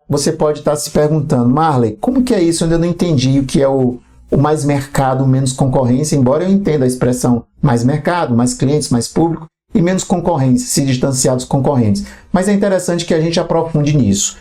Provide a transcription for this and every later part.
Você pode estar se perguntando, Marley, como que é isso? Eu ainda não entendi o que é o mais mercado, menos concorrência, embora eu entenda a expressão mais mercado, mais clientes, mais público e menos concorrência, se distanciar dos concorrentes. Mas é interessante que a gente aprofunde nisso.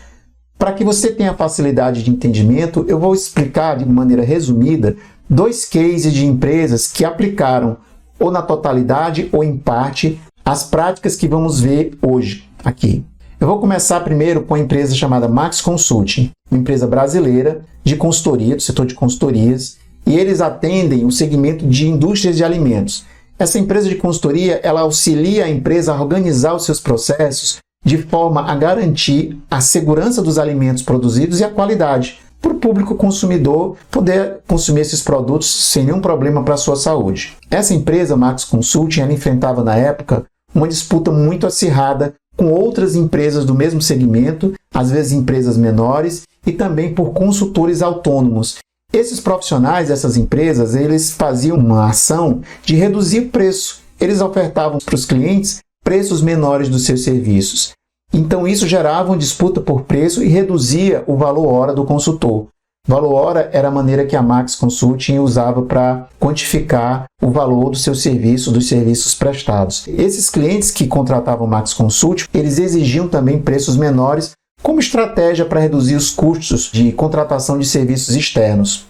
Para que você tenha facilidade de entendimento, eu vou explicar de maneira resumida 2 cases de empresas que aplicaram ou na totalidade ou em parte as práticas que vamos ver hoje aqui. Eu vou começar primeiro com a empresa chamada Max Consulting, uma empresa brasileira de consultoria, do setor de consultorias, e eles atendem o segmento de indústrias de alimentos. Essa empresa de consultoria, ela auxilia a empresa a organizar os seus processos de forma a garantir a segurança dos alimentos produzidos e a qualidade, para o público consumidor poder consumir esses produtos sem nenhum problema para a sua saúde. Essa empresa, Max Consulting, ela enfrentava na época uma disputa muito acirrada com outras empresas do mesmo segmento, às vezes empresas menores, e também por consultores autônomos. Esses profissionais dessas empresas, eles faziam uma ação de reduzir o preço. Eles ofertavam para os clientes preços menores dos seus serviços. Então isso gerava uma disputa por preço e reduzia o valor hora do consultor. Valor hora era a maneira que a Max Consulting usava para quantificar o valor do seu serviço, dos serviços prestados. Esses clientes que contratavam Max Consulting, eles exigiam também preços menores como estratégia para reduzir os custos de contratação de serviços externos.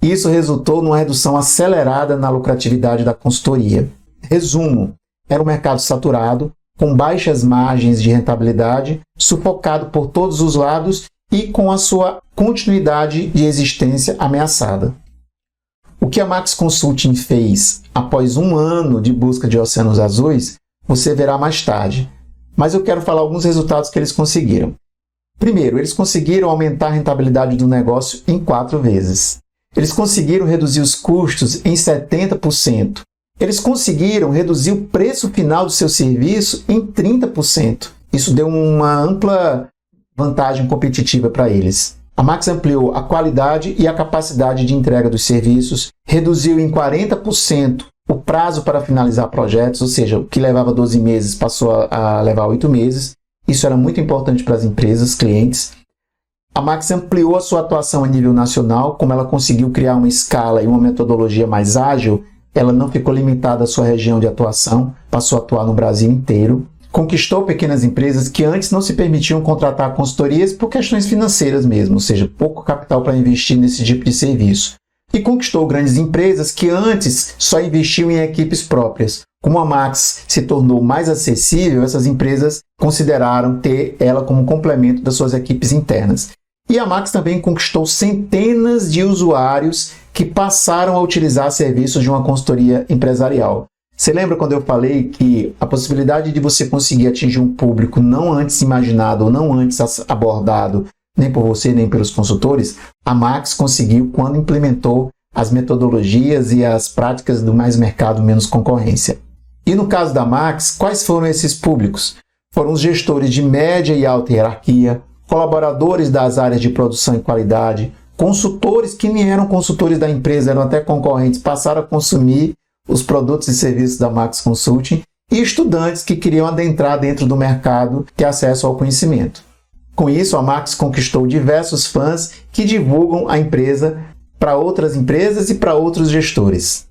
Isso resultou numa redução acelerada na lucratividade da consultoria. Resumo, era um mercado saturado, com baixas margens de rentabilidade, sufocado por todos os lados e com a sua continuidade de existência ameaçada. O que a Max Consulting fez após 1 ano de busca de oceanos azuis, você verá mais tarde. Mas eu quero falar alguns resultados que eles conseguiram. Primeiro, eles conseguiram aumentar a rentabilidade do negócio em 4 vezes. Eles conseguiram reduzir os custos em 70%. Eles conseguiram reduzir o preço final do seu serviço em 30%. Isso deu uma ampla vantagem competitiva para eles. A Max ampliou a qualidade e a capacidade de entrega dos serviços, reduziu em 40% o prazo para finalizar projetos, ou seja, o que levava 12 meses passou a levar 8 meses. Isso era muito importante para as empresas, clientes. A Max ampliou a sua atuação a nível nacional, como ela conseguiu criar uma escala e uma metodologia mais ágil, ela não ficou limitada à sua região de atuação, passou a atuar no Brasil inteiro. Conquistou pequenas empresas que antes não se permitiam contratar consultorias por questões financeiras mesmo, ou seja, pouco capital para investir nesse tipo de serviço. E conquistou grandes empresas que antes só investiam em equipes próprias. Como a Max se tornou mais acessível, essas empresas consideraram ter ela como complemento das suas equipes internas. E a Max também conquistou centenas de usuários que passaram a utilizar serviços de uma consultoria empresarial. Você lembra quando eu falei que a possibilidade de você conseguir atingir um público não antes imaginado ou não antes abordado, nem por você nem pelos consultores, a Max conseguiu quando implementou as metodologias e as práticas do mais mercado, menos concorrência. E no caso da Max, quais foram esses públicos? Foram os gestores de média e alta hierarquia, colaboradores das áreas de produção e qualidade, consultores que nem eram consultores da empresa, eram até concorrentes, passaram a consumir os produtos e serviços da Max Consulting, e estudantes que queriam adentrar dentro do mercado, ter acesso ao conhecimento. Com isso, a Max conquistou diversos fãs que divulgam a empresa para outras empresas e para outros gestores.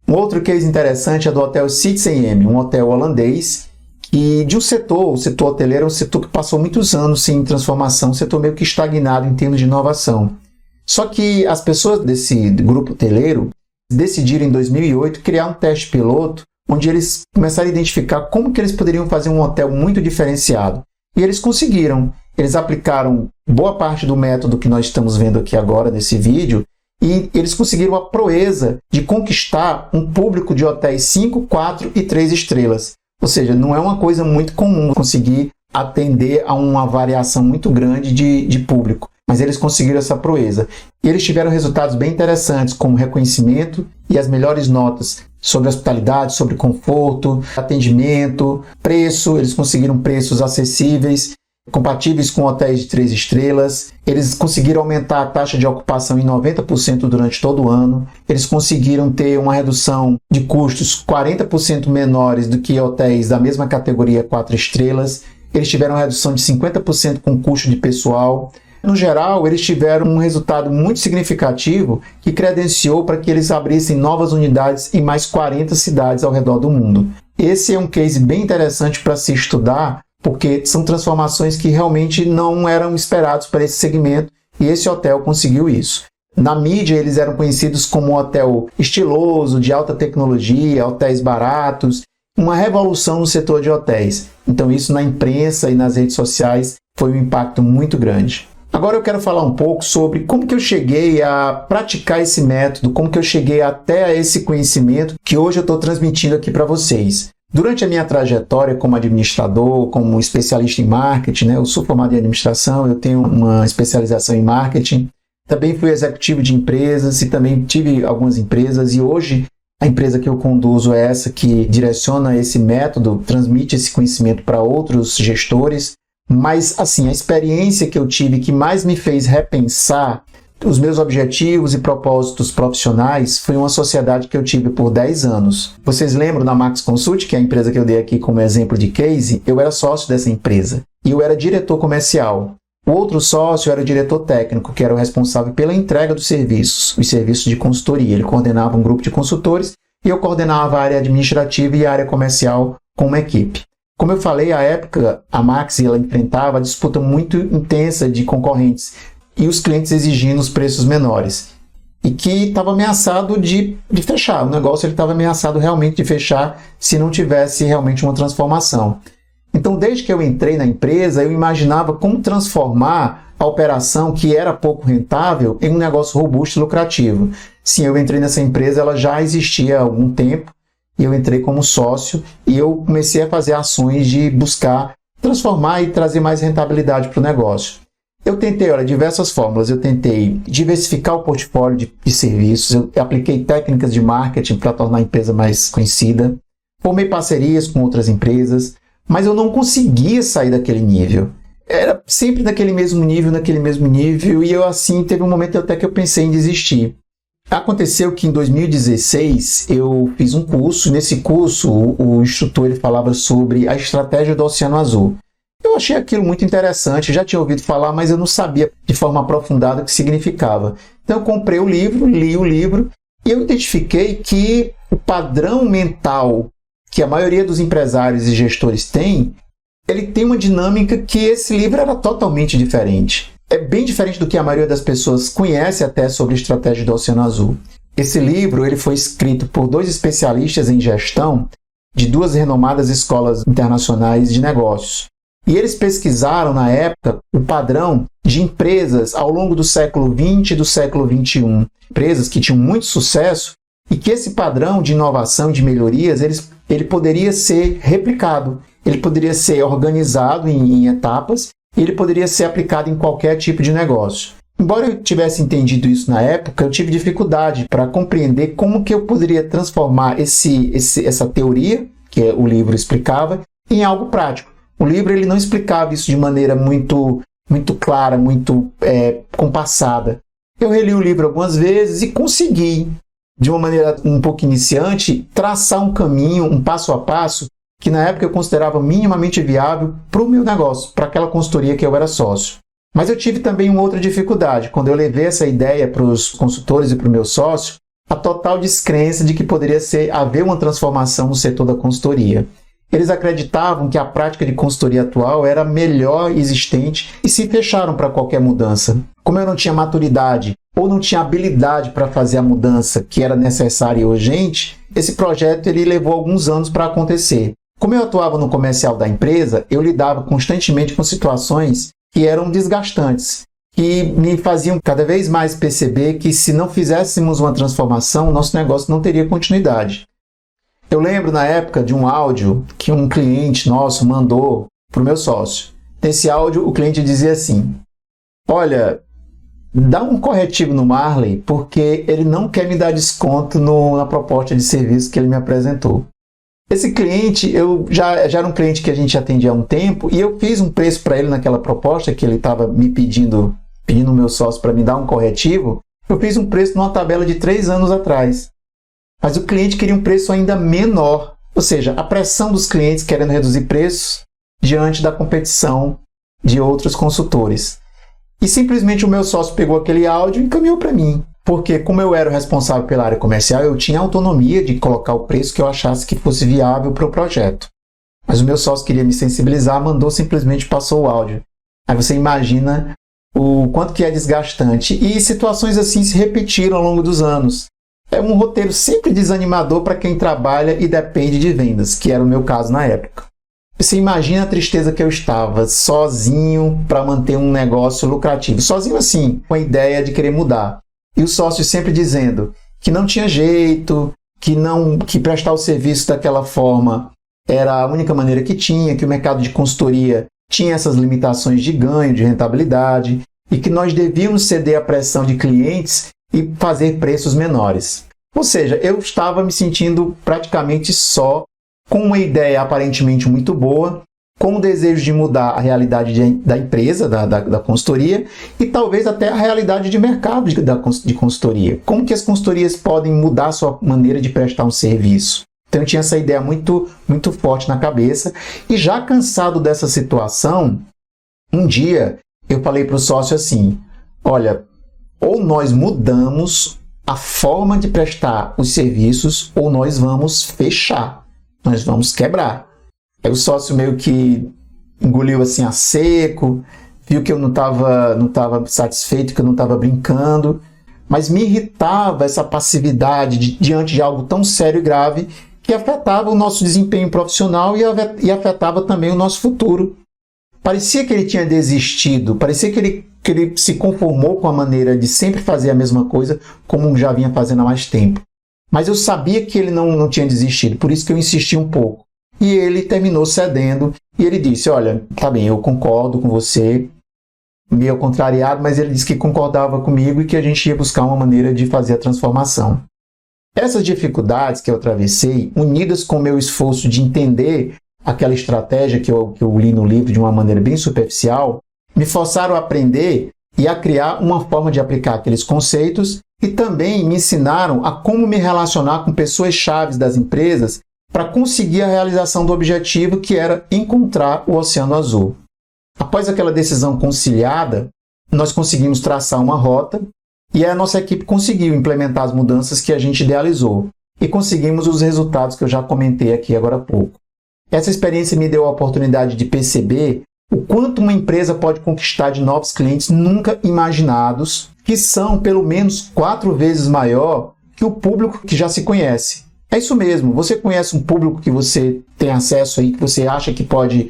Um outro case interessante é do Hotel Citizen M, um hotel holandês, e de um setor, o setor hoteleiro é um setor que passou muitos anos sem transformação, um setor meio que estagnado em termos de inovação. Só que as pessoas desse grupo hoteleiro decidiram em 2008 criar um teste piloto, onde eles começaram a identificar como que eles poderiam fazer um hotel muito diferenciado. E eles conseguiram. Eles aplicaram boa parte do método que nós estamos vendo aqui agora nesse vídeo, e eles conseguiram a proeza de conquistar um público de hotéis 5, 4 e 3 estrelas. Ou seja, não é uma coisa muito comum conseguir atender a uma variação muito grande de público, mas eles conseguiram essa proeza. E eles tiveram resultados bem interessantes, como reconhecimento e as melhores notas sobre hospitalidade, sobre conforto, atendimento, preço. Eles conseguiram preços acessíveis, compatíveis com hotéis de 3 estrelas. Eles conseguiram aumentar a taxa de ocupação em 90% durante todo o ano. Eles conseguiram ter uma redução de custos 40% menores do que hotéis da mesma categoria 4 estrelas. eles tiveram uma redução de 50% com o custo de pessoal. No geral, eles tiveram um resultado muito significativo que credenciou para que eles abrissem novas unidades em mais 40 cidades ao redor do mundo. Esse é um case bem interessante para se estudar, porque são transformações que realmente não eram esperados para esse segmento, e esse hotel conseguiu isso. Na mídia, eles eram conhecidos como um hotel estiloso, de alta tecnologia, hotéis baratos, uma revolução no setor de hotéis. Então isso na imprensa e nas redes sociais foi um impacto muito grande. Agora eu quero falar um pouco sobre como que eu cheguei a praticar esse método, como que eu cheguei até a esse conhecimento que hoje eu estou transmitindo aqui para vocês. Durante a minha trajetória como administrador, como especialista em marketing, né, eu sou formado em administração, eu tenho uma especialização em marketing, também fui executivo de empresas e também tive algumas empresas, e hoje a empresa que eu conduzo é essa que direciona esse método, transmite esse conhecimento para outros gestores. Mas, assim, a experiência que eu tive que mais me fez repensar os meus objetivos e propósitos profissionais foi uma sociedade que eu tive por 10 anos. Vocês lembram da Max Consult, que é a empresa que eu dei aqui como exemplo de case? Eu era sócio dessa empresa e eu era diretor comercial. O outro sócio era o diretor técnico, que era o responsável pela entrega dos serviços, os serviços de consultoria. Ele coordenava um grupo de consultores e eu coordenava a área administrativa e a área comercial com uma equipe. Como eu falei, à época, a Max ela enfrentava a disputa muito intensa de concorrentes e os clientes exigindo os preços menores. E que estava ameaçado de fechar. O negócio estava ameaçado realmente de fechar se não tivesse realmente uma transformação. Então, desde que eu entrei na empresa, eu imaginava como transformar a operação, que era pouco rentável, em um negócio robusto e lucrativo. Sim, eu entrei nessa empresa, ela já existia há algum tempo, e eu entrei como sócio e eu comecei a fazer ações de buscar transformar e trazer mais rentabilidade para o negócio. Eu tentei, diversas fórmulas. Eu tentei diversificar o portfólio de serviços, eu apliquei técnicas de marketing para tornar a empresa mais conhecida, formei parcerias com outras empresas, mas eu não conseguia sair daquele nível. Era sempre naquele mesmo nível, e eu assim, teve um momento até que eu pensei em desistir. Aconteceu que em 2016 eu fiz um curso. Nesse curso o instrutor ele falava sobre a estratégia do Oceano Azul. Eu achei aquilo muito interessante, já tinha ouvido falar, mas eu não sabia de forma aprofundada o que significava. Então eu comprei o livro, li o livro e eu identifiquei que o padrão mental que a maioria dos empresários e gestores tem, ele tem uma dinâmica que esse livro era totalmente diferente. É bem diferente do que a maioria das pessoas conhece até sobre a estratégia do Oceano Azul. Esse livro ele foi escrito por 2 especialistas em gestão de 2 renomadas escolas internacionais de negócios. E eles pesquisaram, na época, o padrão de empresas ao longo do século XX e do século XXI. Empresas que tinham muito sucesso e que esse padrão de inovação e de melhorias ele poderia ser replicado, ele poderia ser organizado em etapas, ele poderia ser aplicado em qualquer tipo de negócio. Embora eu tivesse entendido isso na época, eu tive dificuldade para compreender como que eu poderia transformar essa teoria, que o livro explicava, em algo prático. O livro ele não explicava isso de maneira muito clara, muito compassada. Eu reli o livro algumas vezes e consegui, de uma maneira um pouco iniciante, traçar um caminho, um passo a passo, que na época eu considerava minimamente viável para o meu negócio, para aquela consultoria que eu era sócio. Mas eu tive também uma outra dificuldade. Quando eu levei essa ideia para os consultores e para o meu sócio, a total descrença de que poderia haver uma transformação no setor da consultoria. Eles acreditavam que a prática de consultoria atual era a melhor existente e se fecharam para qualquer mudança. Como eu não tinha maturidade ou não tinha habilidade para fazer a mudança que era necessária e urgente, esse projeto ele levou alguns anos para acontecer. Como eu atuava no comercial da empresa, eu lidava constantemente com situações que eram desgastantes, que me faziam cada vez mais perceber que se não fizéssemos uma transformação, nosso negócio não teria continuidade. Eu lembro na época de um áudio que um cliente nosso mandou para o meu sócio. Nesse áudio o cliente dizia assim: olha, dá um corretivo no Marley porque ele não quer me dar desconto na proposta de serviço que ele me apresentou. Esse cliente, eu já era um cliente que a gente atendia há um tempo e eu fiz um preço para ele naquela proposta que ele estava me pedindo o meu sócio para me dar um corretivo. Eu fiz um preço numa tabela de 3 anos atrás. Mas o cliente queria um preço ainda menor. Ou seja, a pressão dos clientes querendo reduzir preços diante da competição de outros consultores. E simplesmente o meu sócio pegou aquele áudio e encaminhou para mim. Porque como eu era o responsável pela área comercial, eu tinha autonomia de colocar o preço que eu achasse que fosse viável para o projeto. Mas o meu sócio queria me sensibilizar, mandou, simplesmente passou o áudio. Aí você imagina o quanto que é desgastante. E situações assim se repetiram ao longo dos anos. É um roteiro sempre desanimador para quem trabalha e depende de vendas, que era o meu caso na época. Você imagina a tristeza que eu estava, sozinho para manter um negócio lucrativo. Sozinho assim, com a ideia de querer mudar. E o sócio sempre dizendo que não tinha jeito, que prestar o serviço daquela forma era a única maneira que tinha, que o mercado de consultoria tinha essas limitações de ganho, de rentabilidade, e que nós devíamos ceder à pressão de clientes e fazer preços menores. Ou seja, eu estava me sentindo praticamente só, com uma ideia aparentemente muito boa, com o desejo de mudar a realidade da empresa, da consultoria, e talvez até a realidade de mercado de consultoria. Como que as consultorias podem mudar a sua maneira de prestar um serviço? Então eu tinha essa ideia muito, muito forte na cabeça, e já cansado dessa situação, um dia eu falei para o sócio assim, olha, ou nós mudamos a forma de prestar os serviços, ou nós vamos fechar, nós vamos quebrar. Aí o sócio meio que engoliu assim a seco, viu que eu não estava satisfeito, que eu não estava brincando, mas me irritava essa passividade diante de algo tão sério e grave que afetava o nosso desempenho profissional e afetava também o nosso futuro. Parecia que ele tinha desistido, parecia que ele se conformou com a maneira de sempre fazer a mesma coisa, como já vinha fazendo há mais tempo. Mas eu sabia que ele não tinha desistido, por isso que eu insisti um pouco. E ele terminou cedendo, e ele disse, olha, tá bem, eu concordo com você, meio contrariado, mas ele disse que concordava comigo e que a gente ia buscar uma maneira de fazer a transformação. Essas dificuldades que eu atravessei, unidas com o meu esforço de entender aquela estratégia que eu li no livro de uma maneira bem superficial, me forçaram a aprender e a criar uma forma de aplicar aqueles conceitos e também me ensinaram a como me relacionar com pessoas chaves das empresas para conseguir a realização do objetivo, que era encontrar o Oceano Azul. Após aquela decisão conciliada, nós conseguimos traçar uma rota e a nossa equipe conseguiu implementar as mudanças que a gente idealizou e conseguimos os resultados que eu já comentei aqui agora há pouco. Essa experiência me deu a oportunidade de perceber o quanto uma empresa pode conquistar de novos clientes nunca imaginados, que são pelo menos 4 vezes maior que o público que já se conhece. É isso mesmo, você conhece um público que você tem acesso aí, que você acha que pode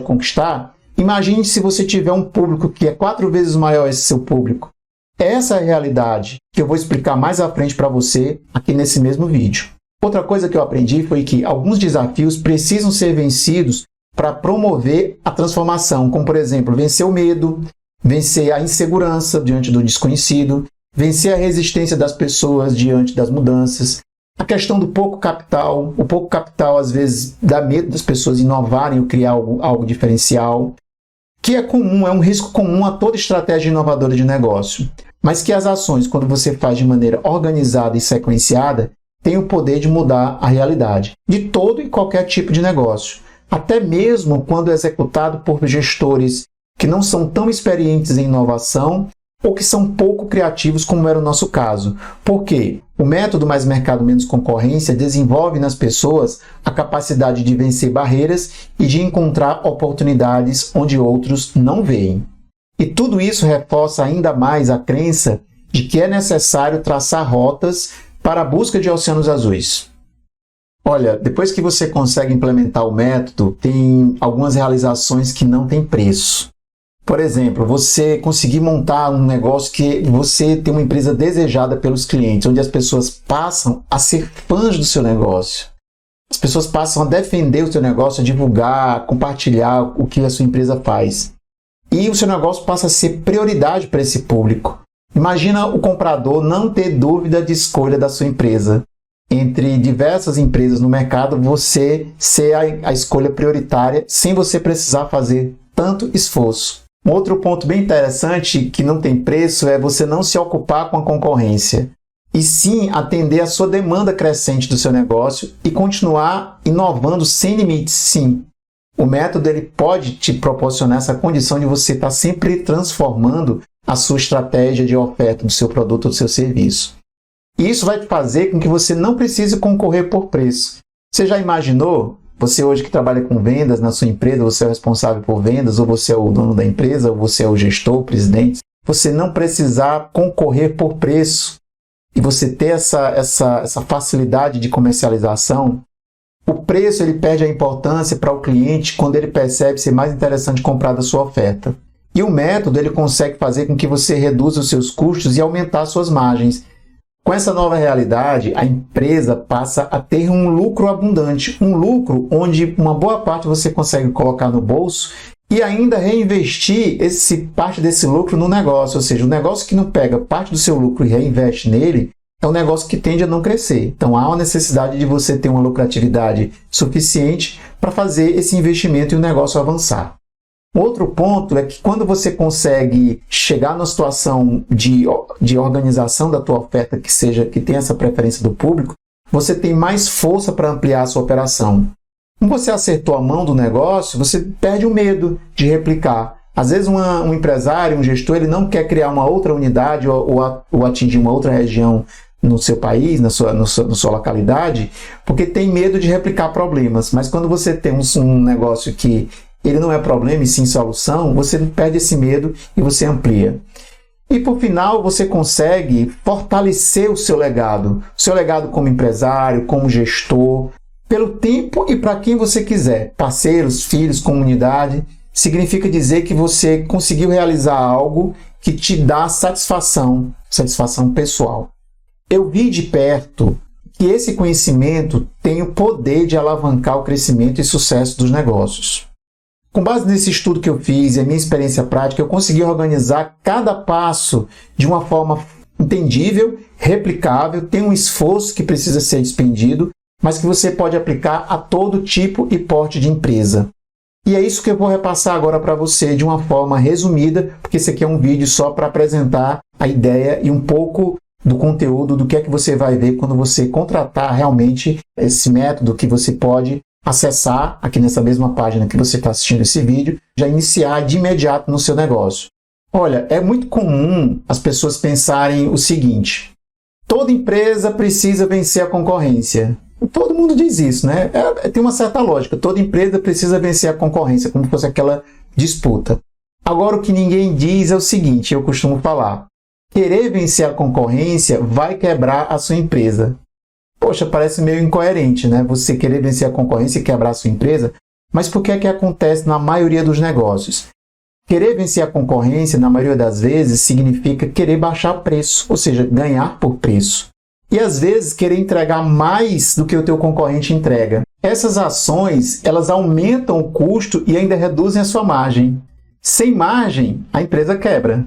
conquistar? Imagine se você tiver um público que é 4 vezes maior esse seu público. Essa é a realidade que eu vou explicar mais à frente para você aqui nesse mesmo vídeo. Outra coisa que eu aprendi foi que alguns desafios precisam ser vencidos para promover a transformação, como por exemplo, vencer o medo, vencer a insegurança diante do desconhecido, vencer a resistência das pessoas diante das mudanças, a questão do pouco capital. O pouco capital às vezes dá medo das pessoas inovarem ou criar algo diferencial, que é comum, é um risco comum a toda estratégia inovadora de negócio, mas que as ações, quando você faz de maneira organizada e sequenciada, têm o poder de mudar a realidade de todo e qualquer tipo de negócio, até mesmo quando executado por gestores que não são tão experientes em inovação ou que são pouco criativos, como era o nosso caso. Porque o método Mais Mercado Menos Concorrência desenvolve nas pessoas a capacidade de vencer barreiras e de encontrar oportunidades onde outros não veem. E tudo isso reforça ainda mais a crença de que é necessário traçar rotas para a busca de oceanos azuis. Olha, depois que você consegue implementar o método, tem algumas realizações que não têm preço. Por exemplo, você conseguir montar um negócio que você tem uma empresa desejada pelos clientes, onde as pessoas passam a ser fãs do seu negócio. As pessoas passam a defender o seu negócio, a divulgar, a compartilhar o que a sua empresa faz. E o seu negócio passa a ser prioridade para esse público. Imagina o comprador não ter dúvida de escolha da sua empresa. Entre diversas empresas no mercado, você ser a escolha prioritária sem você precisar fazer tanto esforço. Um outro ponto bem interessante que não tem preço é você não se ocupar com a concorrência, e sim atender a sua demanda crescente do seu negócio e continuar inovando sem limites, sim. O método ele pode te proporcionar essa condição de você estar sempre transformando a sua estratégia de oferta do seu produto ou do seu serviço. E isso vai fazer com que você não precise concorrer por preço. Você já imaginou? Você hoje que trabalha com vendas na sua empresa, você é o responsável por vendas, ou você é o dono da empresa, ou você é o gestor, o presidente, você não precisar concorrer por preço e você ter essa facilidade de comercialização. O preço ele perde a importância para o cliente quando ele percebe ser mais interessante comprar da sua oferta. E o método ele consegue fazer com que você reduza os seus custos e aumentar suas margens. Com essa nova realidade, a empresa passa a ter um lucro abundante, um lucro onde uma boa parte você consegue colocar no bolso e ainda reinvestir parte desse lucro no negócio. Ou seja, o negócio que não pega parte do seu lucro e reinveste nele é um negócio que tende a não crescer. Então há uma necessidade de você ter uma lucratividade suficiente para fazer esse investimento e o negócio avançar. Outro ponto é que quando você consegue chegar numa situação de organização da tua oferta que tenha essa preferência do público, você tem mais força para ampliar a sua operação. Quando você acertou a mão do negócio, você perde o medo de replicar. Às vezes um empresário, um gestor, ele não quer criar uma outra unidade ou atingir uma outra região no seu país, na sua localidade, porque tem medo de replicar problemas. Mas quando você tem um negócio que ele não é problema e sim solução, você perde esse medo e você amplia. E por final, você consegue fortalecer o seu legado como empresário, como gestor, pelo tempo e para quem você quiser. Parceiros, filhos, comunidade. Significa dizer que você conseguiu realizar algo que te dá satisfação pessoal. Eu vi de perto que esse conhecimento tem o poder de alavancar o crescimento e sucesso dos negócios. Com base nesse estudo que eu fiz e a minha experiência prática, eu consegui organizar cada passo de uma forma entendível, replicável, tem um esforço que precisa ser despendido, mas que você pode aplicar a todo tipo e porte de empresa. E é isso que eu vou repassar agora para você de uma forma resumida, porque esse aqui é um vídeo só para apresentar a ideia e um pouco do conteúdo do que é que você vai ver quando você contratar realmente esse método que você pode acessar aqui nessa mesma página que você está assistindo esse vídeo, já iniciar de imediato no seu negócio. Olha, é muito comum as pessoas pensarem o seguinte: toda empresa precisa vencer a concorrência. Todo mundo diz isso, né? Tem uma certa lógica. Toda empresa precisa vencer a concorrência, como se fosse aquela disputa. Agora, o que ninguém diz é o seguinte, eu costumo falar: querer vencer a concorrência vai quebrar a sua empresa. Poxa, parece meio incoerente, né? Você querer vencer a concorrência e quebrar a sua empresa, mas por que é que acontece na maioria dos negócios? Querer vencer a concorrência, na maioria das vezes, significa querer baixar preço, ou seja, ganhar por preço. E às vezes querer entregar mais do que o teu concorrente entrega. Essas ações, elas aumentam o custo e ainda reduzem a sua margem. Sem margem, a empresa quebra.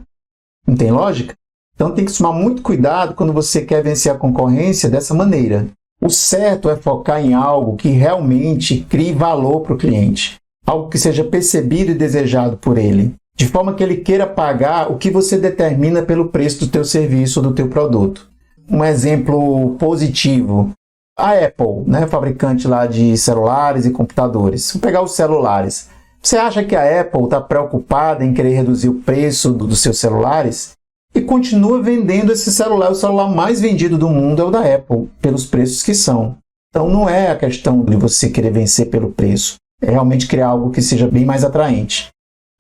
Não tem lógica? Então tem que tomar muito cuidado quando você quer vencer a concorrência dessa maneira. O certo é focar em algo que realmente crie valor para o cliente. Algo que seja percebido e desejado por ele. De forma que ele queira pagar o que você determina pelo preço do teu serviço ou do teu produto. Um exemplo positivo. A Apple, né, fabricante lá de celulares e computadores. Vou pegar os celulares. Você acha que a Apple está preocupada em querer reduzir o preço dos seus celulares? E continua vendendo esse celular. O celular mais vendido do mundo é o da Apple, pelos preços que são. Então não é a questão de você querer vencer pelo preço. É realmente criar algo que seja bem mais atraente.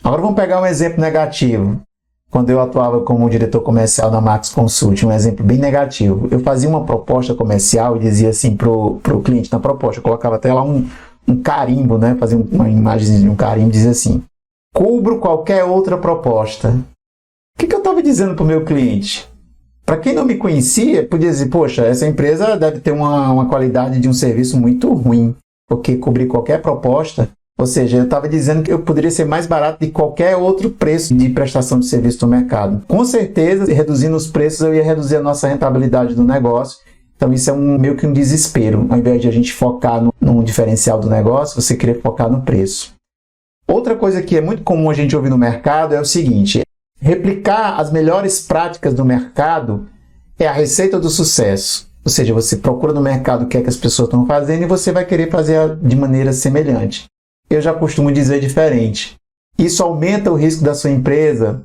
Agora vamos pegar um exemplo negativo. Quando eu atuava como diretor comercial na Max Consult, um exemplo bem negativo. Eu fazia uma proposta comercial e dizia assim pro cliente na proposta, eu colocava até lá um carimbo, né? Fazia uma imagem de um carimbo e dizia assim: cubro qualquer outra proposta. O que eu estava dizendo para o meu cliente? Para quem não me conhecia, podia dizer: poxa, essa empresa deve ter uma qualidade de um serviço muito ruim, porque cobrir qualquer proposta. Ou seja, eu estava dizendo que eu poderia ser mais barato de qualquer outro preço de prestação de serviço do mercado. Com certeza, reduzindo os preços, eu ia reduzir a nossa rentabilidade do negócio. Então isso é meio que um desespero. Ao invés de a gente focar no diferencial do negócio, você querer focar no preço. Outra coisa que é muito comum a gente ouvir no mercado é o seguinte: replicar as melhores práticas do mercado é a receita do sucesso. Ou seja, você procura no mercado o que é que as pessoas estão fazendo e você vai querer fazer de maneira semelhante. eu já costumo dizer diferente. Isso aumenta o risco da sua empresa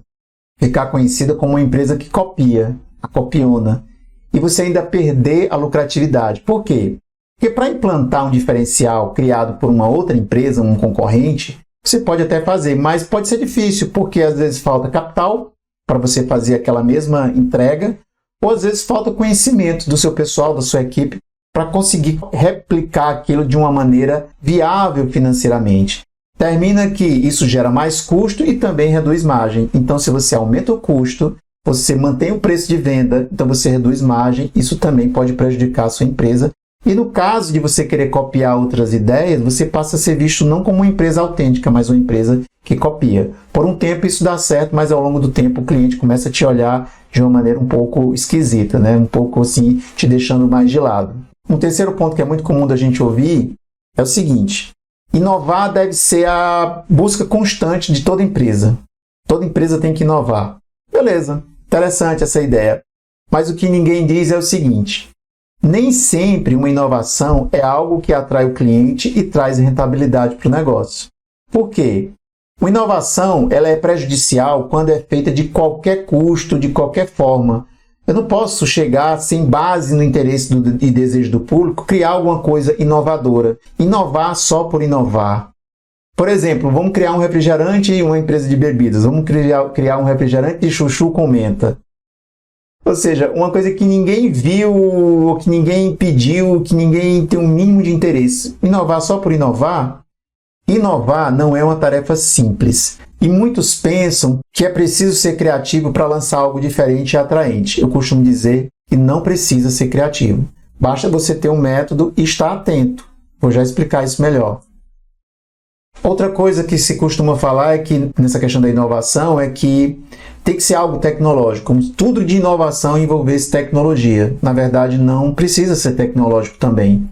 ficar conhecida como uma empresa que copia, a copiona, e você ainda perder a lucratividade. Por quê? Porque para implantar um diferencial criado por uma outra empresa, um concorrente, você pode até fazer, mas pode ser difícil, porque às vezes falta capital para você fazer aquela mesma entrega, ou às vezes falta conhecimento do seu pessoal, da sua equipe, para conseguir replicar aquilo de uma maneira viável financeiramente. Termina que isso gera mais custo e também reduz margem. Então, se você aumenta o custo, você mantém o preço de venda, então você reduz margem, isso também pode prejudicar a sua empresa. E no caso de você querer copiar outras ideias, você passa a ser visto não como uma empresa autêntica, mas uma empresa que copia. Por um tempo isso dá certo, mas ao longo do tempo o cliente começa a te olhar de uma maneira um pouco esquisita, né? Um pouco assim, te deixando mais de lado. Um terceiro ponto que é muito comum da gente ouvir é o seguinte: inovar deve ser a busca constante de toda empresa. Toda empresa tem que inovar. Beleza, interessante essa ideia. Mas o que ninguém diz é o seguinte: nem sempre uma inovação é algo que atrai o cliente e traz rentabilidade para o negócio. Por quê? Uma inovação ela é prejudicial quando é feita de qualquer custo, de qualquer forma. Eu não posso chegar sem base no interesse e desejo do público, criar alguma coisa inovadora. Inovar só por inovar. Por exemplo, vamos criar um refrigerante e uma empresa de bebidas. Vamos criar um refrigerante de chuchu com menta. Ou seja, uma coisa que ninguém viu, ou que ninguém pediu, que ninguém tem um mínimo de interesse. Inovar só por inovar? Inovar não é uma tarefa simples. E muitos pensam que é preciso ser criativo para lançar algo diferente e atraente. Eu costumo dizer que não precisa ser criativo. Basta você ter um método e estar atento. Vou já explicar isso melhor. Outra coisa que se costuma falar é que, nessa questão da inovação, é que tem que ser algo tecnológico. Como tudo de inovação envolvesse tecnologia. Na verdade, não precisa ser tecnológico também.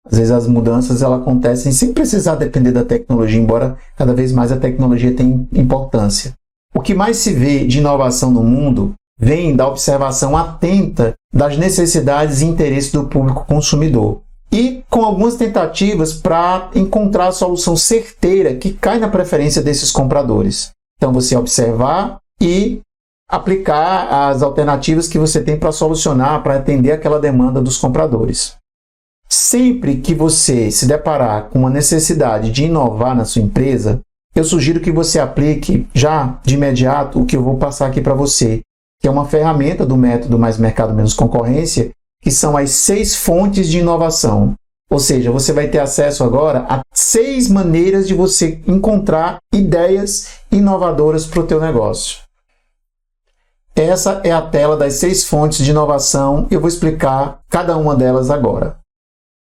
Às vezes as mudanças elas acontecem sem precisar depender da tecnologia, embora cada vez mais a tecnologia tenha importância. O que mais se vê de inovação no mundo vem da observação atenta das necessidades e interesses do público consumidor. E com algumas tentativas para encontrar a solução certeira que cai na preferência desses compradores. Então você observar e aplicar as alternativas que você tem para solucionar, para atender aquela demanda dos compradores. Sempre que você se deparar com uma necessidade de inovar na sua empresa, eu sugiro que você aplique já de imediato o que eu vou passar aqui para você, que é uma ferramenta do método Mais Mercado Menos Concorrência, que são as 6 fontes de inovação. Ou seja, você vai ter acesso agora a 6 maneiras de você encontrar ideias inovadoras para o teu negócio. Essa é a tela das 6 fontes de inovação e eu vou explicar cada uma delas agora.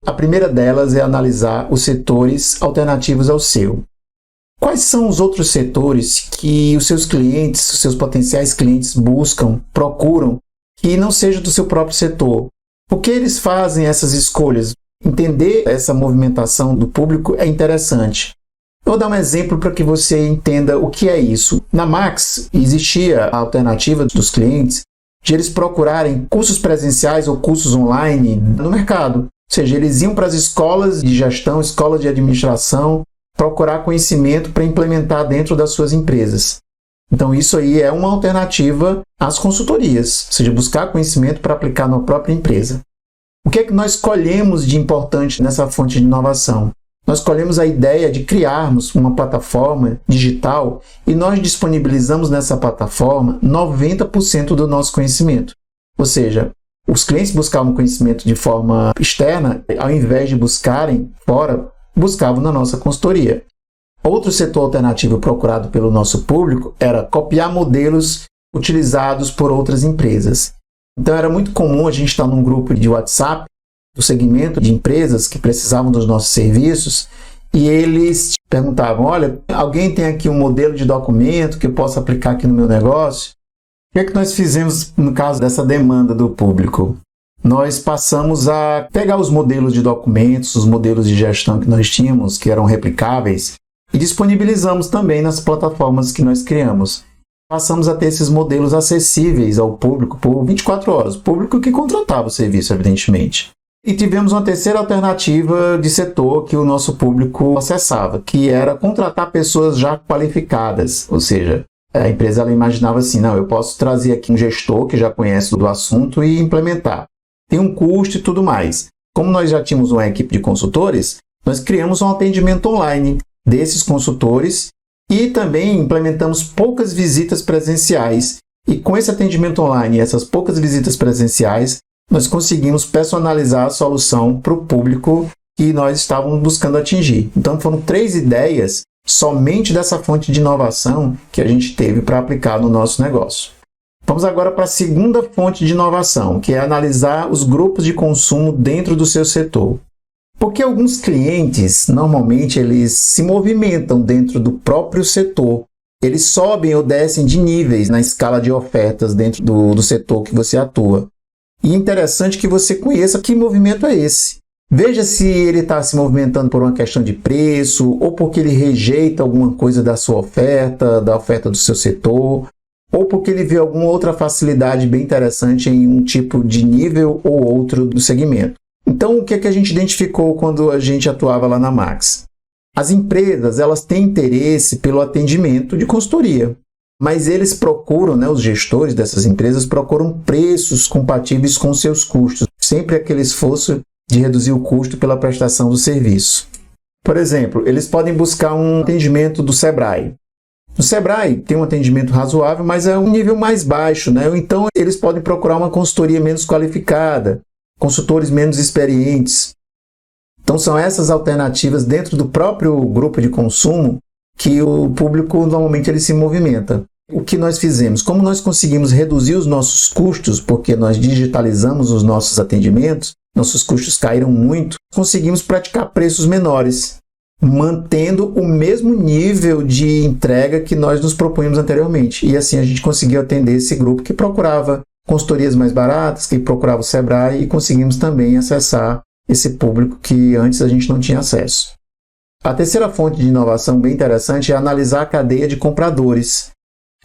A primeira delas é analisar os setores alternativos ao seu. Quais são os outros setores que os seus clientes, os seus potenciais clientes buscam, procuram, que não seja do seu próprio setor? Por que eles fazem essas escolhas? Entender essa movimentação do público é interessante. Eu vou dar um exemplo para que você entenda o que é isso. Na Max, existia a alternativa dos clientes de eles procurarem cursos presenciais ou cursos online no mercado. Ou seja, eles iam para as escolas de gestão, escolas de administração, procurar conhecimento para implementar dentro das suas empresas. Então, isso aí é uma alternativa às consultorias, ou seja, buscar conhecimento para aplicar na própria empresa. O que é que nós escolhemos de importante nessa fonte de inovação? Nós escolhemos a ideia de criarmos uma plataforma digital e nós disponibilizamos nessa plataforma 90% do nosso conhecimento. Ou seja, os clientes buscavam conhecimento de forma externa, ao invés de buscarem fora, buscavam na nossa consultoria. Outro setor alternativo procurado pelo nosso público era copiar modelos utilizados por outras empresas. Então era muito comum a gente estar num grupo de WhatsApp, do segmento de empresas que precisavam dos nossos serviços, e eles perguntavam: olha, alguém tem aqui um modelo de documento que eu possa aplicar aqui no meu negócio? O que é que nós fizemos no caso dessa demanda do público? Nós passamos a pegar os modelos de documentos, os modelos de gestão que nós tínhamos, que eram replicáveis, e disponibilizamos também nas plataformas que nós criamos. Passamos a ter esses modelos acessíveis ao público por 24 horas, o público que contratava o serviço, evidentemente. E tivemos uma terceira alternativa de setor que o nosso público acessava, que era contratar pessoas já qualificadas, ou seja, a empresa ela imaginava assim, não, eu posso trazer aqui um gestor que já conhece do assunto e implementar. Tem um custo e tudo mais. Como nós já tínhamos uma equipe de consultores, nós criamos um atendimento online desses consultores e também implementamos poucas visitas presenciais. E com esse atendimento online e essas poucas visitas presenciais, nós conseguimos personalizar a solução para o público que nós estávamos buscando atingir. Então foram 3 ideias somente dessa fonte de inovação que a gente teve para aplicar no nosso negócio. Vamos agora para a segunda fonte de inovação, que é analisar os grupos de consumo dentro do seu setor. Porque alguns clientes, normalmente, eles se movimentam dentro do próprio setor. Eles sobem ou descem de níveis na escala de ofertas dentro do setor que você atua. E é interessante que você conheça que movimento é esse. Veja se ele está se movimentando por uma questão de preço ou porque ele rejeita alguma coisa da sua oferta, da oferta do seu setor, ou porque ele vê alguma outra facilidade bem interessante em um tipo de nível ou outro do segmento. Então, o que é que a gente identificou quando a gente atuava lá na Max? As empresas, elas têm interesse pelo atendimento de consultoria, mas eles procuram, os gestores dessas empresas procuram preços compatíveis com seus custos, sempre aquele esforço de reduzir o custo pela prestação do serviço. Por exemplo, eles podem buscar um atendimento do Sebrae. O Sebrae tem um atendimento razoável, mas é um nível mais baixo, Ou então eles podem procurar uma consultoria menos qualificada, consultores menos experientes. Então são essas alternativas dentro do próprio grupo de consumo que o público normalmente ele se movimenta. O que nós fizemos? Como nós conseguimos reduzir os nossos custos, porque nós digitalizamos os nossos atendimentos, nossos custos caíram muito, conseguimos praticar preços menores, mantendo o mesmo nível de entrega que nós nos propunhamos anteriormente. E assim a gente conseguiu atender esse grupo que procurava consultorias mais baratas, que procurava o Sebrae, e conseguimos também acessar esse público que antes a gente não tinha acesso. A terceira fonte de inovação bem interessante é analisar a cadeia de compradores.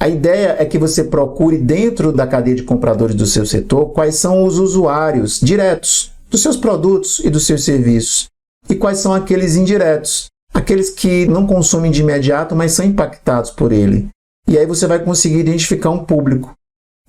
A ideia é que você procure dentro da cadeia de compradores do seu setor quais são os usuários diretos dos seus produtos e dos seus serviços e quais são aqueles indiretos, aqueles que não consomem de imediato, mas são impactados por ele. E aí você vai conseguir identificar um público.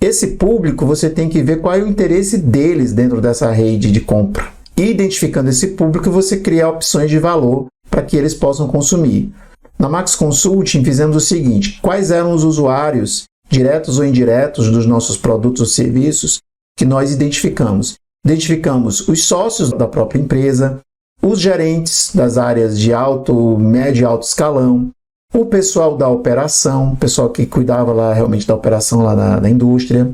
Esse público você tem que ver qual é o interesse deles dentro dessa rede de compra. E identificando esse público, você cria opções de valor para que eles possam consumir. Na Max Consulting fizemos o seguinte: quais eram os usuários, diretos ou indiretos, dos nossos produtos ou serviços que nós identificamos? Identificamos os sócios da própria empresa, os gerentes das áreas de alto, médio e alto escalão, o pessoal da operação, o pessoal que cuidava lá realmente da operação lá na indústria,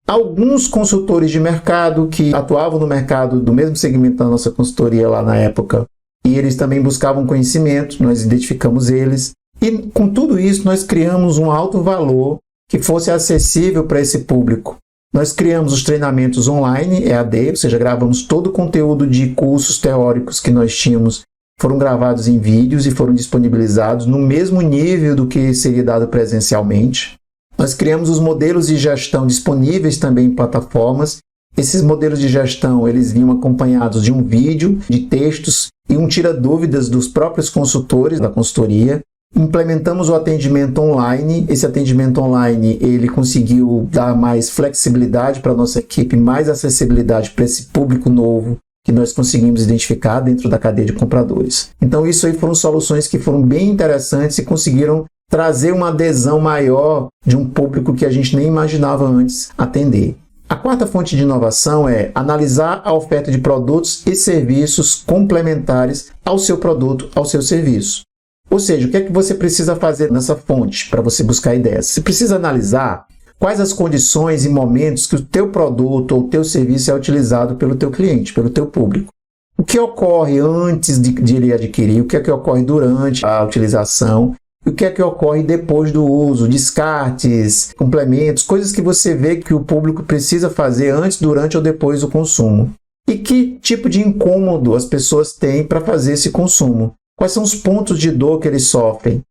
alguns consultores de mercado que atuavam no mercado do mesmo segmento da nossa consultoria lá na época, e eles também buscavam conhecimento, nós identificamos eles, e com tudo isso nós criamos um alto valor que fosse acessível para esse público. Nós criamos os treinamentos online, EAD, ou seja, gravamos todo o conteúdo de cursos teóricos que nós tínhamos, foram gravados em vídeos e foram disponibilizados no mesmo nível do que seria dado presencialmente. Nós criamos os modelos de gestão disponíveis também em plataformas. Esses modelos de gestão, eles vinham acompanhados de um vídeo, de textos e um tira-dúvidas dos próprios consultores da consultoria. Implementamos o atendimento online. Esse atendimento online, ele conseguiu dar mais flexibilidade para a nossa equipe, mais acessibilidade para esse público novo que nós conseguimos identificar dentro da cadeia de compradores. Então isso aí foram soluções que foram bem interessantes e conseguiram trazer uma adesão maior de um público que a gente nem imaginava antes atender. A quarta fonte de inovação é analisar a oferta de produtos e serviços complementares ao seu produto, ao seu serviço. Ou seja, o que é que você precisa fazer nessa fonte para você buscar ideias? Você precisa analisar quais as condições e momentos que o teu produto ou o teu serviço é utilizado pelo teu cliente, pelo teu público. O que ocorre antes de ele adquirir, o que é que ocorre durante a utilização, e o que é que ocorre depois do uso, descartes, complementos, coisas que você vê que o público precisa fazer antes, durante ou depois do consumo. E que tipo de incômodo as pessoas têm para fazer esse consumo? Quais são os pontos de dor que eles sofrem?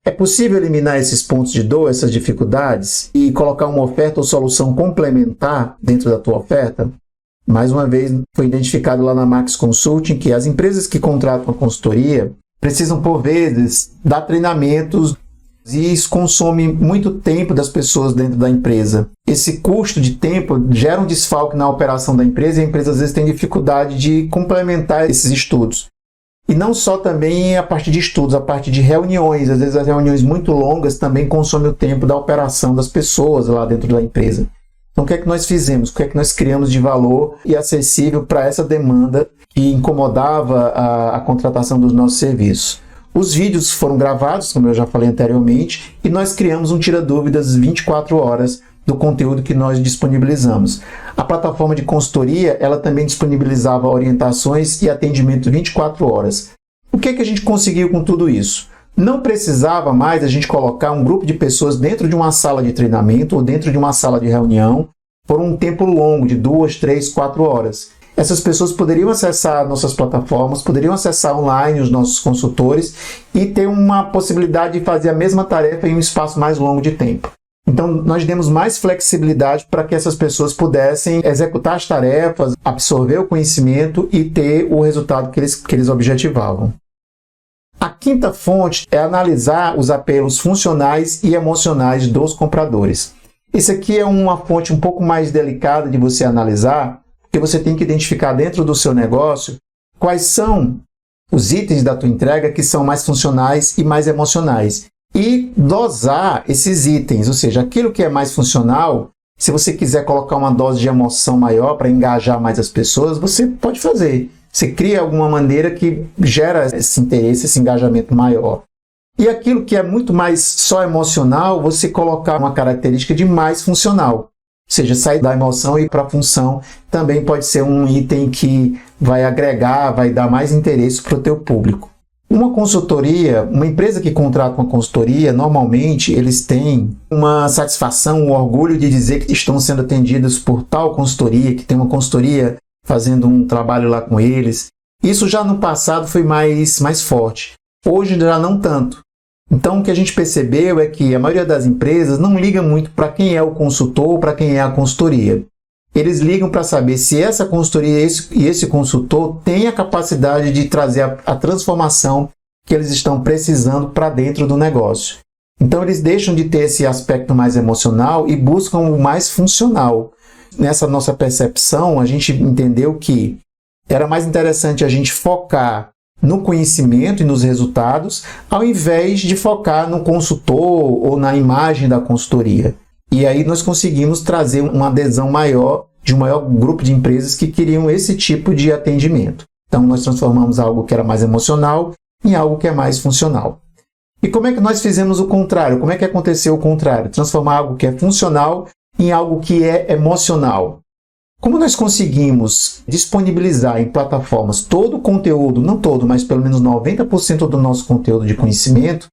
É possível eliminar esses pontos de dor, essas dificuldades, e colocar uma oferta ou solução complementar dentro da tua oferta? Mais uma vez, foi identificado lá na Max Consulting que as empresas que contratam a consultoria precisam, por vezes, dar treinamentos e isso consome muito tempo das pessoas dentro da empresa. Esse custo de tempo gera um desfalque na operação da empresa e a empresa às vezes tem dificuldade de complementar esses estudos. E não só também a parte de estudos, a parte de reuniões. Às vezes as reuniões muito longas também consomem o tempo da operação das pessoas lá dentro da empresa. Então o que é que nós fizemos? O que é que nós criamos de valor e acessível para essa demanda que incomodava a contratação dos nossos serviços? Os vídeos foram gravados, como eu já falei anteriormente, e nós criamos um tira-dúvidas 24 horas do conteúdo que nós disponibilizamos. A plataforma de consultoria, ela também disponibilizava orientações e atendimento 24 horas. O que é que a gente conseguiu com tudo isso? Não precisava mais a gente colocar um grupo de pessoas dentro de uma sala de treinamento ou dentro de uma sala de reunião por um tempo longo, de 2, 3, 4 horas. Essas pessoas poderiam acessar nossas plataformas, poderiam acessar online os nossos consultores e ter uma possibilidade de fazer a mesma tarefa em um espaço mais longo de tempo. Então, nós demos mais flexibilidade para que essas pessoas pudessem executar as tarefas, absorver o conhecimento e ter o resultado que eles objetivavam. A quinta fonte é analisar os apelos funcionais e emocionais dos compradores. Isso aqui é uma fonte um pouco mais delicada de você analisar, porque você tem que identificar dentro do seu negócio quais são os itens da tua entrega que são mais funcionais e mais emocionais. E dosar esses itens, ou seja, aquilo que é mais funcional, se você quiser colocar uma dose de emoção maior para engajar mais as pessoas, você pode fazer. Você cria alguma maneira que gera esse interesse, esse engajamento maior. E aquilo que é muito mais só emocional, você colocar uma característica de mais funcional. Ou seja, sair da emoção e ir para a função também pode ser um item que vai agregar, vai dar mais interesse para o teu público. Uma consultoria, uma empresa que contrata uma consultoria, normalmente eles têm uma satisfação, um orgulho de dizer que estão sendo atendidos por tal consultoria, que tem uma consultoria fazendo um trabalho lá com eles. Isso já no passado foi mais forte. Hoje já não tanto. Então o que a gente percebeu é que a maioria das empresas não liga muito para quem é o consultor ou para quem é a consultoria. Eles ligam para saber se essa consultoria e esse consultor têm a capacidade de trazer a transformação que eles estão precisando para dentro do negócio. Então eles deixam de ter esse aspecto mais emocional e buscam o mais funcional. Nessa nossa percepção, a gente entendeu que era mais interessante a gente focar no conhecimento e nos resultados, ao invés de focar no consultor ou na imagem da consultoria. E aí nós conseguimos trazer uma adesão maior de um maior grupo de empresas que queriam esse tipo de atendimento. Então nós transformamos algo que era mais emocional em algo que é mais funcional. E como é que nós fizemos o contrário? Como é que aconteceu o contrário? Transformar algo que é funcional em algo que é emocional. Como nós conseguimos disponibilizar em plataformas todo o conteúdo, não todo, mas pelo menos 90% do nosso conteúdo de conhecimento,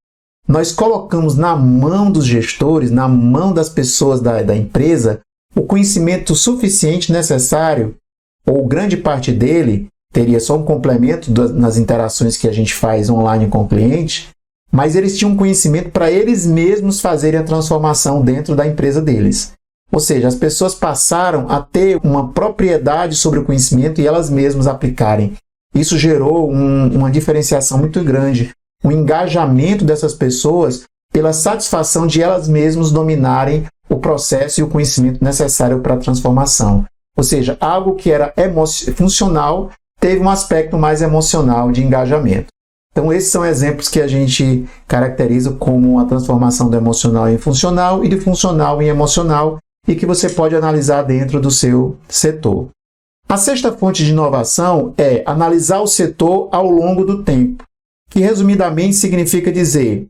nós colocamos na mão dos gestores, na mão das pessoas da empresa, o conhecimento suficiente necessário, ou grande parte dele, teria só um complemento nas interações que a gente faz online com o cliente, mas eles tinham conhecimento para eles mesmos fazerem a transformação dentro da empresa deles. Ou seja, as pessoas passaram a ter uma propriedade sobre o conhecimento e elas mesmas aplicarem. Isso gerou uma diferenciação muito grande, um engajamento dessas pessoas pela satisfação de elas mesmas dominarem o processo e o conhecimento necessário para a transformação. Ou seja, algo que era funcional teve um aspecto mais emocional de engajamento. Então, esses são exemplos que a gente caracteriza como a transformação do emocional em funcional e de funcional em emocional e que você pode analisar dentro do seu setor. A sexta fonte de inovação é analisar o setor ao longo do tempo, que resumidamente significa dizer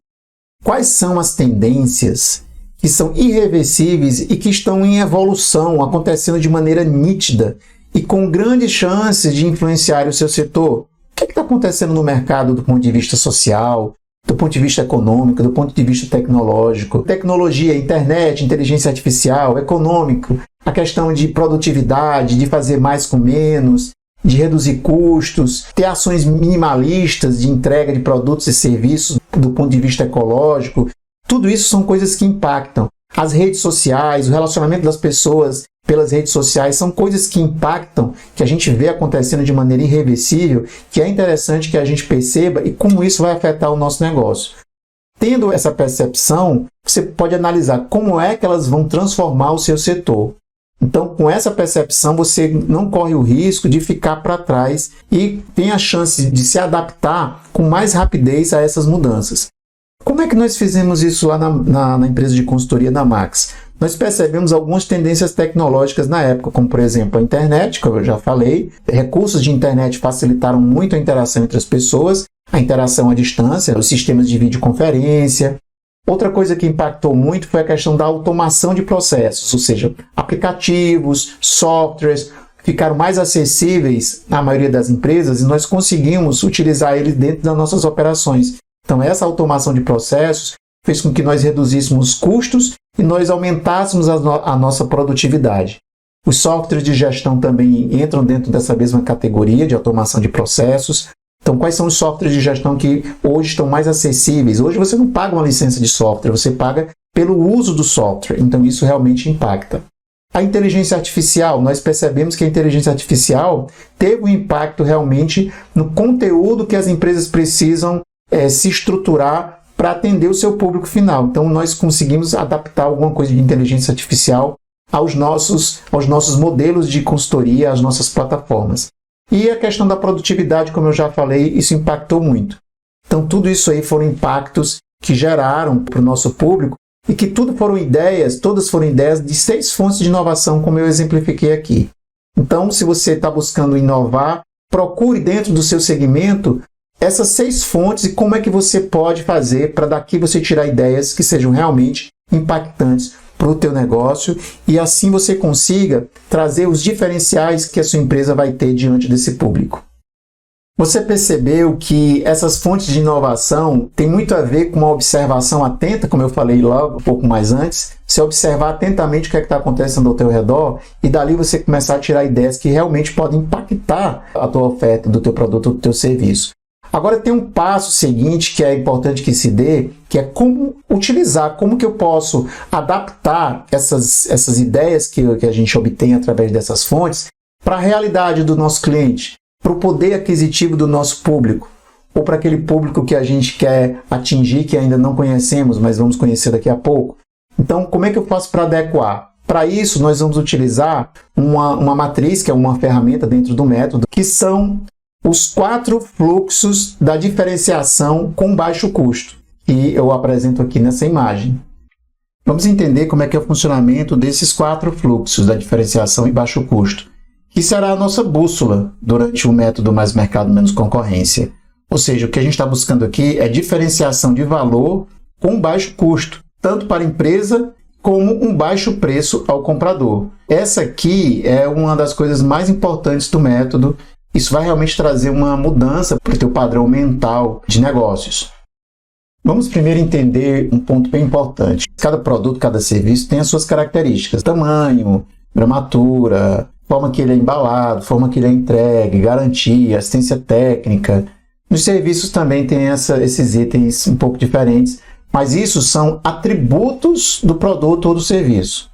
quais são as tendências que são irreversíveis e que estão em evolução, acontecendo de maneira nítida e com grandes chances de influenciar o seu setor. O que está acontecendo no mercado do ponto de vista social, do ponto de vista econômico, do ponto de vista tecnológico? Tecnologia, internet, inteligência artificial, econômico, a questão de produtividade, de fazer mais com menos, de reduzir custos, ter ações minimalistas de entrega de produtos e serviços do ponto de vista ecológico. Tudo isso são coisas que impactam. As redes sociais, o relacionamento das pessoas pelas redes sociais, são coisas que impactam, que a gente vê acontecendo de maneira irreversível, que é interessante que a gente perceba e como isso vai afetar o nosso negócio. Tendo essa percepção, você pode analisar como é que elas vão transformar o seu setor. Então, com essa percepção, você não corre o risco de ficar para trás e tem a chance de se adaptar com mais rapidez a essas mudanças. Como é que nós fizemos isso lá na empresa de consultoria da Max? Nós percebemos algumas tendências tecnológicas na época, como por exemplo a internet, que eu já falei. Recursos de internet facilitaram muito a interação entre as pessoas, a interação à distância, os sistemas de videoconferência. Outra coisa que impactou muito foi a questão da automação de processos, ou seja, aplicativos, softwares ficaram mais acessíveis na maioria das empresas e nós conseguimos utilizar eles dentro das nossas operações. Então, essa automação de processos fez com que nós reduzíssemos os custos e nós aumentássemos a nossa produtividade. Os softwares de gestão também entram dentro dessa mesma categoria de automação de processos. Então, quais são os softwares de gestão que hoje estão mais acessíveis? Hoje você não paga uma licença de software, você paga pelo uso do software. Então, isso realmente impacta. A inteligência artificial, nós percebemos que a inteligência artificial teve um impacto realmente no conteúdo que as empresas precisam se estruturar para atender o seu público final. Então, nós conseguimos adaptar alguma coisa de inteligência artificial aos nossos modelos de consultoria, às nossas plataformas. E a questão da produtividade, como eu já falei, isso impactou muito. Então, tudo isso aí foram impactos que geraram para o nosso público e que todas foram ideias de 6 fontes de inovação, como eu exemplifiquei aqui. Então, se você está buscando inovar, procure dentro do seu segmento essas 6 fontes e como é que você pode fazer para daqui você tirar ideias que sejam realmente impactantes para o teu negócio e assim você consiga trazer os diferenciais que a sua empresa vai ter diante desse público. Você percebeu que essas fontes de inovação têm muito a ver com uma observação atenta, como eu falei logo um pouco mais antes, você observar atentamente o que está acontecendo ao teu redor e dali você começar a tirar ideias que realmente podem impactar a tua oferta do teu produto ou do teu serviço. Agora tem um passo seguinte que é importante que se dê, que é como utilizar, como que eu posso adaptar essas ideias que a gente obtém através dessas fontes para a realidade do nosso cliente, para o poder aquisitivo do nosso público, ou para aquele público que a gente quer atingir, que ainda não conhecemos, mas vamos conhecer daqui a pouco. Então, como é que eu faço para adequar? Para isso, nós vamos utilizar uma matriz, que é uma ferramenta dentro do método, que são os 4 fluxos da diferenciação com baixo custo, que eu apresento aqui nessa imagem. Vamos entender como é que é o funcionamento desses 4 fluxos da diferenciação e baixo custo, que será a nossa bússola durante o método Mais Mercado Menos Concorrência. Ou seja, o que a gente está buscando aqui é diferenciação de valor com baixo custo, tanto para a empresa como um baixo preço ao comprador. Essa aqui é uma das coisas mais importantes do método. Isso vai realmente trazer uma mudança para o teu padrão mental de negócios. Vamos primeiro entender um ponto bem importante. Cada produto, cada serviço tem as suas características. Tamanho, gramatura, forma que ele é embalado, forma que ele é entregue, garantia, assistência técnica. Nos serviços também tem esses itens um pouco diferentes, mas isso são atributos do produto ou do serviço.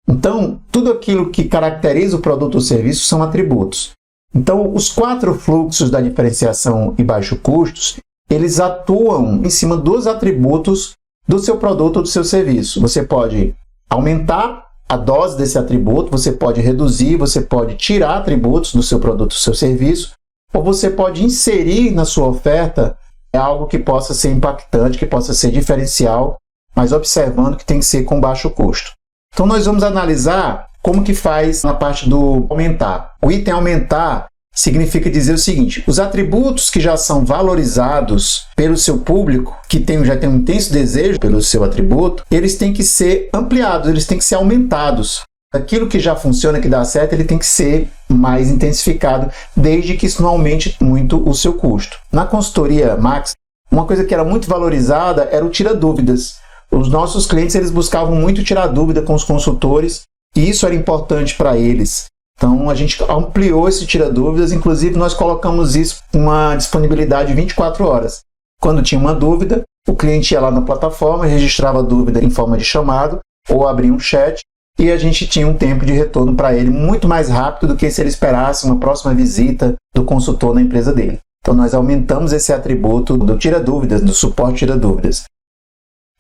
Então, tudo aquilo que caracteriza o produto ou serviço são atributos. Então, os 4 fluxos da diferenciação e baixo custos, eles atuam em cima dos atributos do seu produto ou do seu serviço. Você pode aumentar a dose desse atributo, você pode reduzir, você pode tirar atributos do seu produto ou do seu serviço, ou você pode inserir na sua oferta algo que possa ser impactante, que possa ser diferencial, mas observando que tem que ser com baixo custo. Então, nós vamos analisar como que faz na parte do aumentar. O item aumentar significa dizer o seguinte: os atributos que já são valorizados pelo seu público, que já tem um intenso desejo pelo seu atributo, eles têm que ser ampliados, eles têm que ser aumentados. Aquilo que já funciona, que dá certo, ele tem que ser mais intensificado, desde que isso não aumente muito o seu custo. Na consultoria Max, uma coisa que era muito valorizada era o tira-dúvidas. Os nossos clientes eles buscavam muito tirar dúvida com os consultores, e isso era importante para eles. Então, a gente ampliou esse tira-dúvidas, inclusive nós colocamos isso uma disponibilidade de 24 horas. Quando tinha uma dúvida, o cliente ia lá na plataforma, registrava a dúvida em forma de chamado, ou abria um chat, e a gente tinha um tempo de retorno para ele muito mais rápido do que se ele esperasse uma próxima visita do consultor na empresa dele. Então nós aumentamos esse atributo do tira-dúvidas, do suporte tira-dúvidas.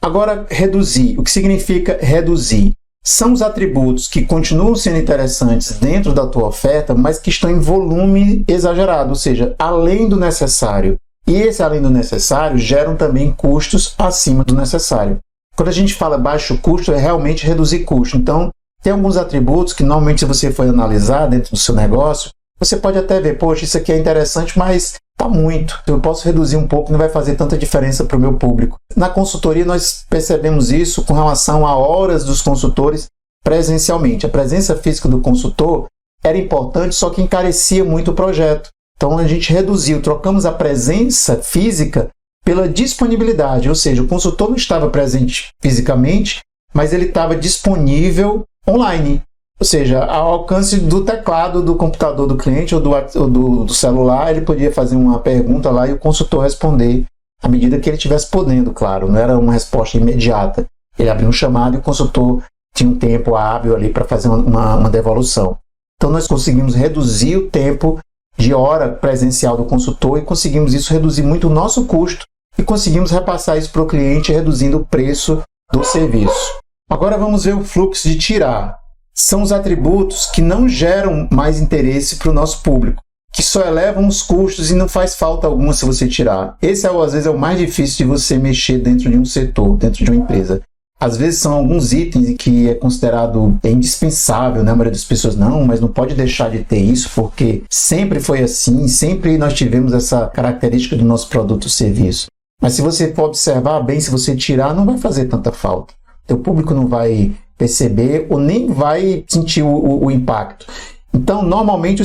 Agora, reduzir. O que significa reduzir? São os atributos que continuam sendo interessantes dentro da tua oferta, mas que estão em volume exagerado, ou seja, além do necessário. E esse além do necessário geram também custos acima do necessário. Quando a gente fala baixo custo, é realmente reduzir custo. Então, tem alguns atributos que normalmente, se você for analisar dentro do seu negócio, você pode até ver, poxa, isso aqui é interessante, mas está muito. Eu posso reduzir um pouco, não vai fazer tanta diferença para o meu público. Na consultoria, nós percebemos isso com relação a horas dos consultores presencialmente. A presença física do consultor era importante, só que encarecia muito o projeto. Então, a gente reduziu, trocamos a presença física pela disponibilidade, ou seja, o consultor não estava presente fisicamente, mas ele estava disponível online. Ou seja, ao alcance do teclado do computador do cliente ou do celular, ele podia fazer uma pergunta lá e o consultor responder à medida que ele estivesse podendo, claro. Não era uma resposta imediata. Ele abria um chamado e o consultor tinha um tempo hábil ali para fazer uma devolução. Então, nós conseguimos reduzir o tempo de hora presencial do consultor e conseguimos isso reduzir muito o nosso custo e conseguimos repassar isso para o cliente reduzindo o preço do serviço. Agora vamos ver o fluxo de tirar. São os atributos que não geram mais interesse para o nosso público, que só elevam os custos e não faz falta alguma se você tirar. Esse, às vezes, é o mais difícil de você mexer dentro de um setor, dentro de uma empresa. Às vezes são alguns itens que é considerado indispensável, né? A maioria das pessoas, não, mas não pode deixar de ter isso, porque sempre foi assim, sempre nós tivemos essa característica do nosso produto ou serviço. Mas se você for observar bem, se você tirar, não vai fazer tanta falta. Teu público não vai perceber ou nem vai sentir o impacto. Então, normalmente,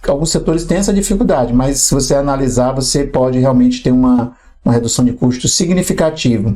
alguns setores têm essa dificuldade, mas se você analisar, você pode realmente ter uma redução de custo significativa.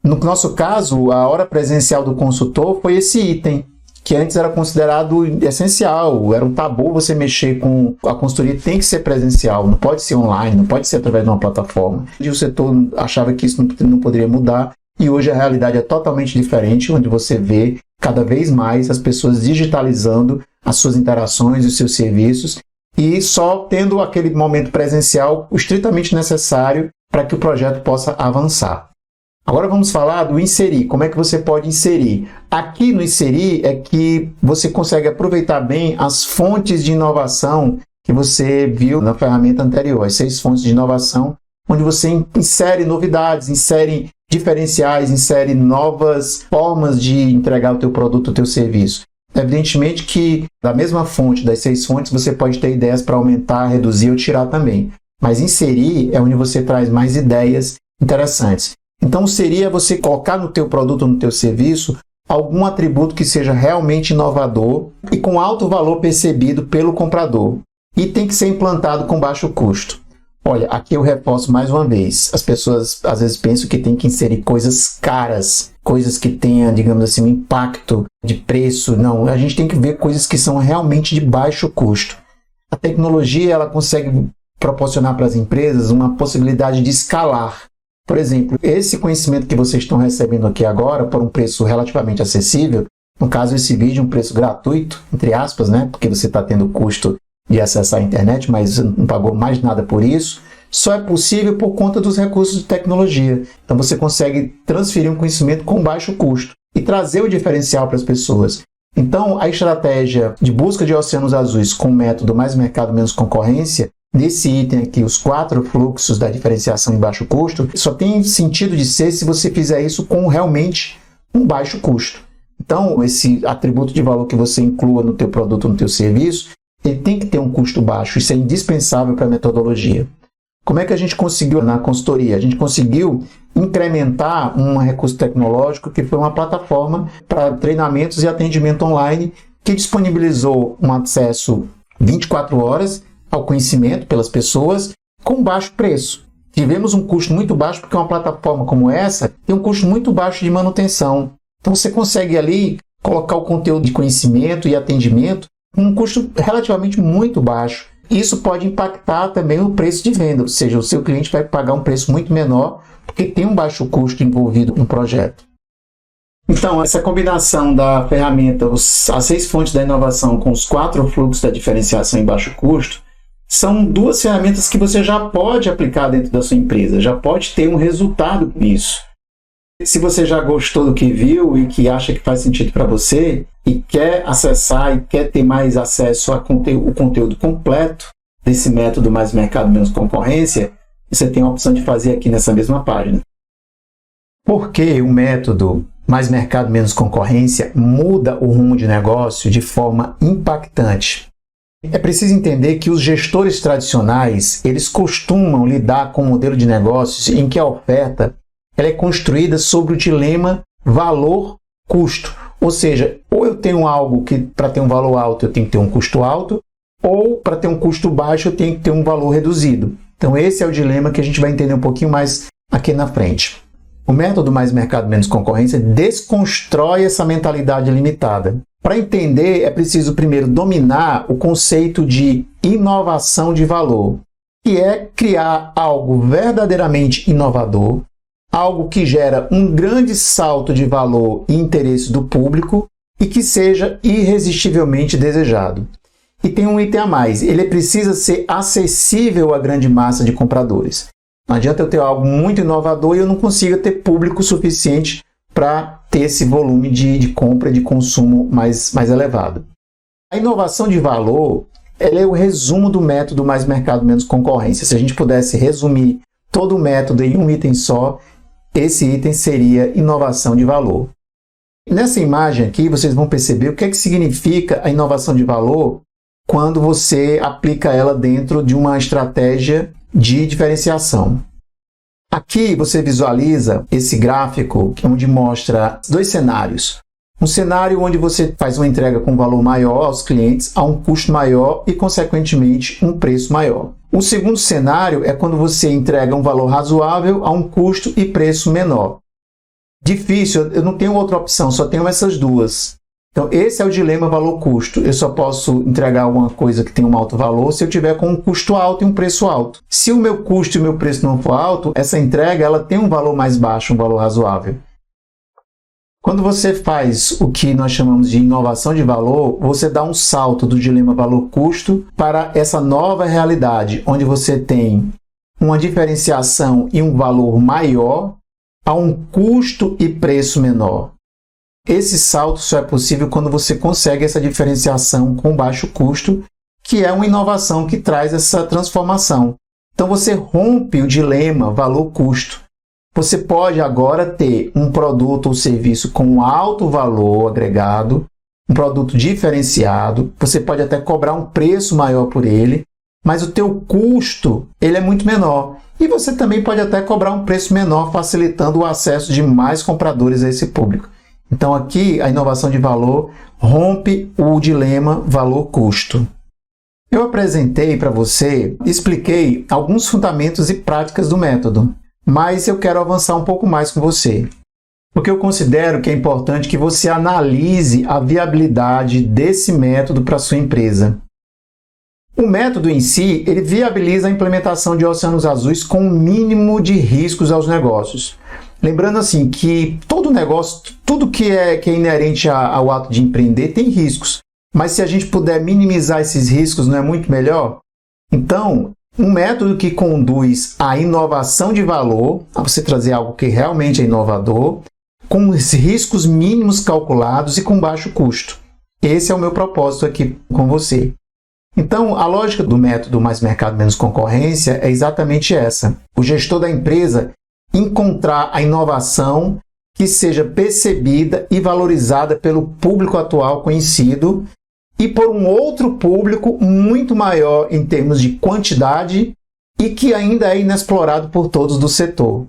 No nosso caso, a hora presencial do consultor foi esse item, que antes era considerado essencial, era um tabu você mexer com a consultoria, tem que ser presencial, não pode ser online, não pode ser através de uma plataforma. E o setor achava que isso não poderia mudar, e hoje a realidade é totalmente diferente, onde você vê cada vez mais as pessoas digitalizando as suas interações e os seus serviços, e só tendo aquele momento presencial estritamente necessário para que o projeto possa avançar. Agora vamos falar do inserir. Como é que você pode inserir? Aqui no inserir é que você consegue aproveitar bem as fontes de inovação que você viu na ferramenta anterior, as 6 fontes de inovação, onde você insere novidades, insere diferenciais, insere novas formas de entregar o teu produto, o teu serviço. Evidentemente que da mesma fonte, das 6 fontes, você pode ter ideias para aumentar, reduzir ou tirar também. Mas inserir é onde você traz mais ideias interessantes. Então, seria você colocar no teu produto ou no teu serviço algum atributo que seja realmente inovador e com alto valor percebido pelo comprador. E tem que ser implantado com baixo custo. Olha, aqui eu reforço mais uma vez. As pessoas às vezes pensam que tem que inserir coisas caras, coisas que tenham, digamos assim, um impacto de preço. Não, a gente tem que ver coisas que são realmente de baixo custo. A tecnologia ela consegue proporcionar para as empresas uma possibilidade de escalar. Por exemplo, esse conhecimento que vocês estão recebendo aqui agora por um preço relativamente acessível, no caso esse vídeo um preço gratuito, entre aspas, né? Porque você está tendo o custo de acessar a internet, mas não pagou mais nada por isso, só é possível por conta dos recursos de tecnologia. Então você consegue transferir um conhecimento com baixo custo e trazer o diferencial para as pessoas. Então a estratégia de busca de oceanos azuis com o método mais mercado, menos concorrência, nesse item aqui, os 4 fluxos da diferenciação em baixo custo, só tem sentido de ser se você fizer isso com realmente um baixo custo. Então, esse atributo de valor que você inclua no teu produto, no teu serviço, ele tem que ter um custo baixo. Isso é indispensável para a metodologia. Como é que a gente conseguiu na consultoria? A gente conseguiu incrementar um recurso tecnológico que foi uma plataforma para treinamentos e atendimento online que disponibilizou um acesso 24 horas ao conhecimento pelas pessoas com baixo preço. Tivemos um custo muito baixo porque uma plataforma como essa tem um custo muito baixo de manutenção. Então você consegue ali colocar o conteúdo de conhecimento e atendimento com um custo relativamente muito baixo. Isso pode impactar também o preço de venda, ou seja, o seu cliente vai pagar um preço muito menor porque tem um baixo custo envolvido no projeto. Então, essa combinação da ferramenta, as 6 fontes da inovação com os 4 fluxos da diferenciação em baixo custo, são 2 ferramentas que você já pode aplicar dentro da sua empresa, já pode ter um resultado nisso. Se você já gostou do que viu e que acha que faz sentido para você e quer acessar e quer ter mais acesso ao conteúdo completo desse método mais mercado, menos concorrência, você tem a opção de fazer aqui nessa mesma página. Por que o método mais mercado, menos concorrência muda o rumo de negócio de forma impactante? É preciso entender que os gestores tradicionais, eles costumam lidar com um modelo de negócios em que a oferta ela é construída sobre o dilema valor-custo. Ou seja, ou eu tenho algo que para ter um valor alto eu tenho que ter um custo alto, ou para ter um custo baixo eu tenho que ter um valor reduzido. Então esse é o dilema que a gente vai entender um pouquinho mais aqui na frente. O método mais mercado, menos concorrência desconstrói essa mentalidade limitada. Para entender, é preciso primeiro dominar o conceito de inovação de valor, que é criar algo verdadeiramente inovador, algo que gera um grande salto de valor e interesse do público e que seja irresistivelmente desejado. E tem um item a mais, ele precisa ser acessível à grande massa de compradores. Não adianta eu ter algo muito inovador e eu não consiga ter público suficiente para ter esse volume de compra e de consumo mais elevado. A inovação de valor ela é o resumo do método mais mercado, menos concorrência. Se a gente pudesse resumir todo o método em um item só, esse item seria inovação de valor. Nessa imagem aqui, vocês vão perceber o que é que significa a inovação de valor quando você aplica ela dentro de uma estratégia de diferenciação. Aqui você visualiza esse gráfico onde mostra 2 cenários. Um cenário onde você faz uma entrega com valor maior aos clientes, a um custo maior e, consequentemente, um preço maior. O segundo cenário é quando você entrega um valor razoável a um custo e preço menor. Difícil, eu não tenho outra opção, só tenho essas 2. Então, esse é o dilema valor-custo. Eu só posso entregar alguma coisa que tem um alto valor se eu tiver com um custo alto e um preço alto. Se o meu custo e o meu preço não for alto, essa entrega ela tem um valor mais baixo, um valor razoável. Quando você faz o que nós chamamos de inovação de valor, você dá um salto do dilema valor-custo para essa nova realidade, onde você tem uma diferenciação e um valor maior a um custo e preço menor. Esse salto só é possível quando você consegue essa diferenciação com baixo custo, que é uma inovação que traz essa transformação. Então você rompe o dilema valor-custo. Você pode agora ter um produto ou serviço com alto valor agregado, um produto diferenciado, você pode até cobrar um preço maior por ele, mas o teu custo ele é muito menor. E você também pode até cobrar um preço menor, facilitando o acesso de mais compradores a esse público. Então aqui a inovação de valor rompe o dilema valor-custo. Eu apresentei para você, expliquei alguns fundamentos e práticas do método, mas eu quero avançar um pouco mais com você. Porque eu considero que é importante que você analise a viabilidade desse método para a sua empresa. O método em si, ele viabiliza a implementação de oceanos azuis com o mínimo de riscos aos negócios. Lembrando assim que todo negócio, tudo que é inerente ao ato de empreender tem riscos. Mas se a gente puder minimizar esses riscos, não é muito melhor? Então, um método que conduz à inovação de valor, a você trazer algo que realmente é inovador, com os riscos mínimos calculados e com baixo custo. Esse é o meu propósito aqui com você. Então, a lógica do método mais mercado, menos concorrência é exatamente essa. O gestor da empresa encontrar a inovação que seja percebida e valorizada pelo público atual conhecido e por um outro público muito maior em termos de quantidade e que ainda é inexplorado por todos do setor.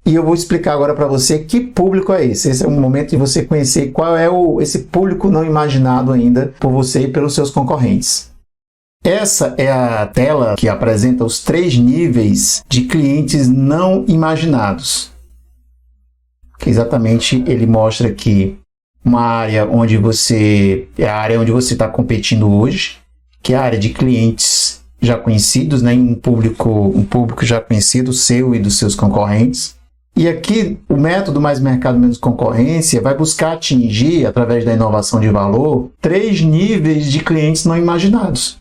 E eu vou explicar agora para você que público é esse. Esse é o momento de você conhecer qual é esse público não imaginado ainda por você e pelos seus concorrentes. Essa é a tela que apresenta os 3 níveis de clientes não imaginados. Que exatamente ele mostra aqui uma área onde é a área onde você está competindo hoje, que é a área de clientes já conhecidos, né, um público já conhecido seu e dos seus concorrentes. E aqui, o método mais mercado menos concorrência vai buscar atingir, através da inovação de valor, 3 níveis de clientes não imaginados.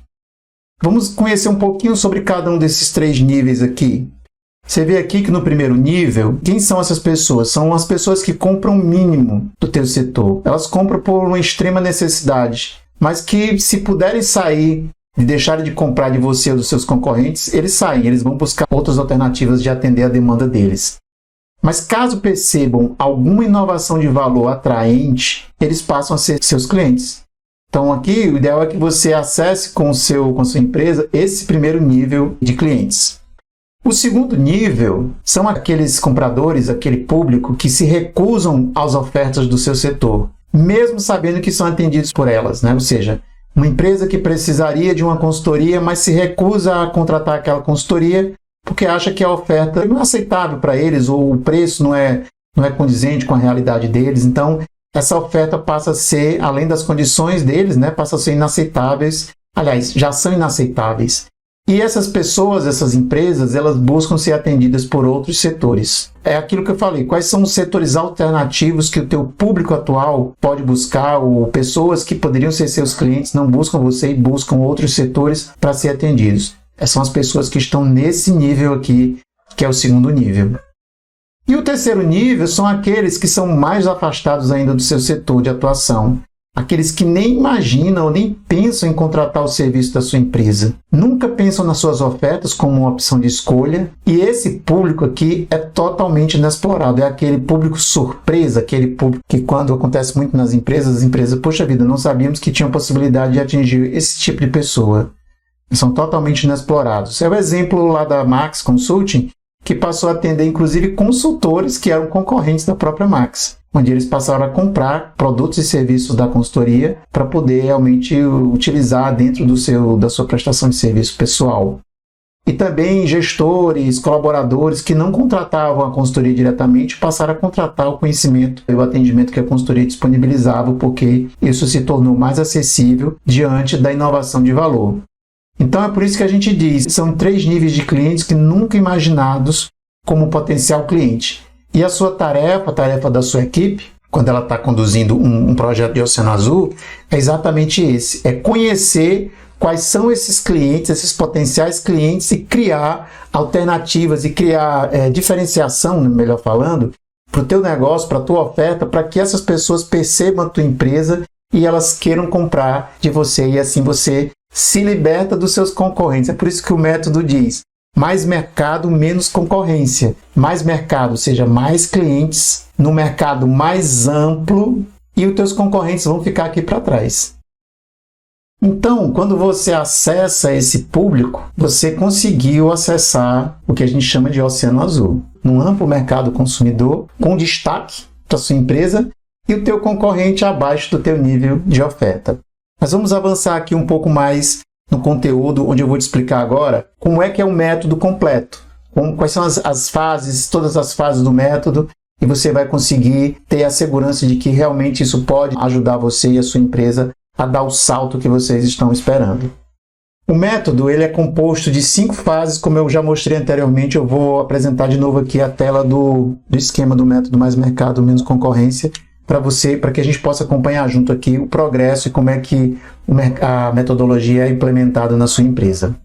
Vamos conhecer um pouquinho sobre cada um desses 3 níveis aqui. Você vê aqui que no primeiro nível, quem são essas pessoas? São as pessoas que compram o mínimo do teu setor. Elas compram por uma extrema necessidade, mas que se puderem sair e deixarem de comprar de você ou dos seus concorrentes, eles saem, eles vão buscar outras alternativas de atender a demanda deles. Mas caso percebam alguma inovação de valor atraente, eles passam a ser seus clientes. Então aqui o ideal é que você acesse com a sua empresa esse primeiro nível de clientes. O segundo nível são aqueles compradores, aquele público que se recusam às ofertas do seu setor, mesmo sabendo que são atendidos por elas, né? Ou seja, uma empresa que precisaria de uma consultoria, mas se recusa a contratar aquela consultoria porque acha que a oferta não é aceitável para eles ou o preço não é condizente com a realidade deles. Então, essa oferta passa a ser, além das condições deles, né, passa a ser inaceitáveis. Aliás, já são inaceitáveis. E essas pessoas, essas empresas, elas buscam ser atendidas por outros setores. É aquilo que eu falei, quais são os setores alternativos que o teu público atual pode buscar, ou pessoas que poderiam ser seus clientes não buscam você e buscam outros setores para ser atendidos. Essas são as pessoas que estão nesse nível aqui, que é o segundo nível. E o terceiro nível são aqueles que são mais afastados ainda do seu setor de atuação. Aqueles que nem imaginam ou nem pensam em contratar o serviço da sua empresa. Nunca pensam nas suas ofertas como uma opção de escolha. E esse público aqui é totalmente inexplorado. É aquele público surpresa, aquele público que quando acontece muito nas empresas, as empresas, poxa vida, não sabíamos que tinham possibilidade de atingir esse tipo de pessoa. São totalmente inexplorados. É o exemplo lá da Max Consulting, que passou a atender inclusive consultores que eram concorrentes da própria Max, onde eles passaram a comprar produtos e serviços da consultoria para poder realmente utilizar dentro da sua prestação de serviço pessoal. E também gestores, colaboradores que não contratavam a consultoria diretamente passaram a contratar o conhecimento e o atendimento que a consultoria disponibilizava, porque isso se tornou mais acessível diante da inovação de valor. Então é por isso que a gente diz, são 3 níveis de clientes que nunca imaginados como potencial cliente. E a sua tarefa, a tarefa da sua equipe, quando ela está conduzindo um projeto de Oceano Azul, é exatamente esse, é conhecer quais são esses clientes, esses potenciais clientes e criar alternativas e criar diferenciação, melhor falando, para o teu negócio, para a tua oferta, para que essas pessoas percebam a tua empresa e elas queiram comprar de você e assim você se liberta dos seus concorrentes. É por isso que o método diz mais mercado, menos concorrência. Mais mercado, ou seja, mais clientes no mercado mais amplo e os teus concorrentes vão ficar aqui para trás. Então, quando você acessa esse público, você conseguiu acessar o que a gente chama de Oceano Azul, num amplo mercado consumidor, com destaque para sua empresa e o teu concorrente abaixo do teu nível de oferta. Mas vamos avançar aqui um pouco mais no conteúdo, onde eu vou te explicar agora como é que é o método completo, quais são as fases, todas as fases do método, e você vai conseguir ter a segurança de que realmente isso pode ajudar você e a sua empresa a dar o salto que vocês estão esperando. O método ele é composto de 5 fases, como eu já mostrei anteriormente. Eu vou apresentar de novo aqui a tela do esquema do método mais mercado, menos concorrência, para que a gente possa acompanhar junto aqui o progresso e como é que a metodologia é implementada na sua empresa.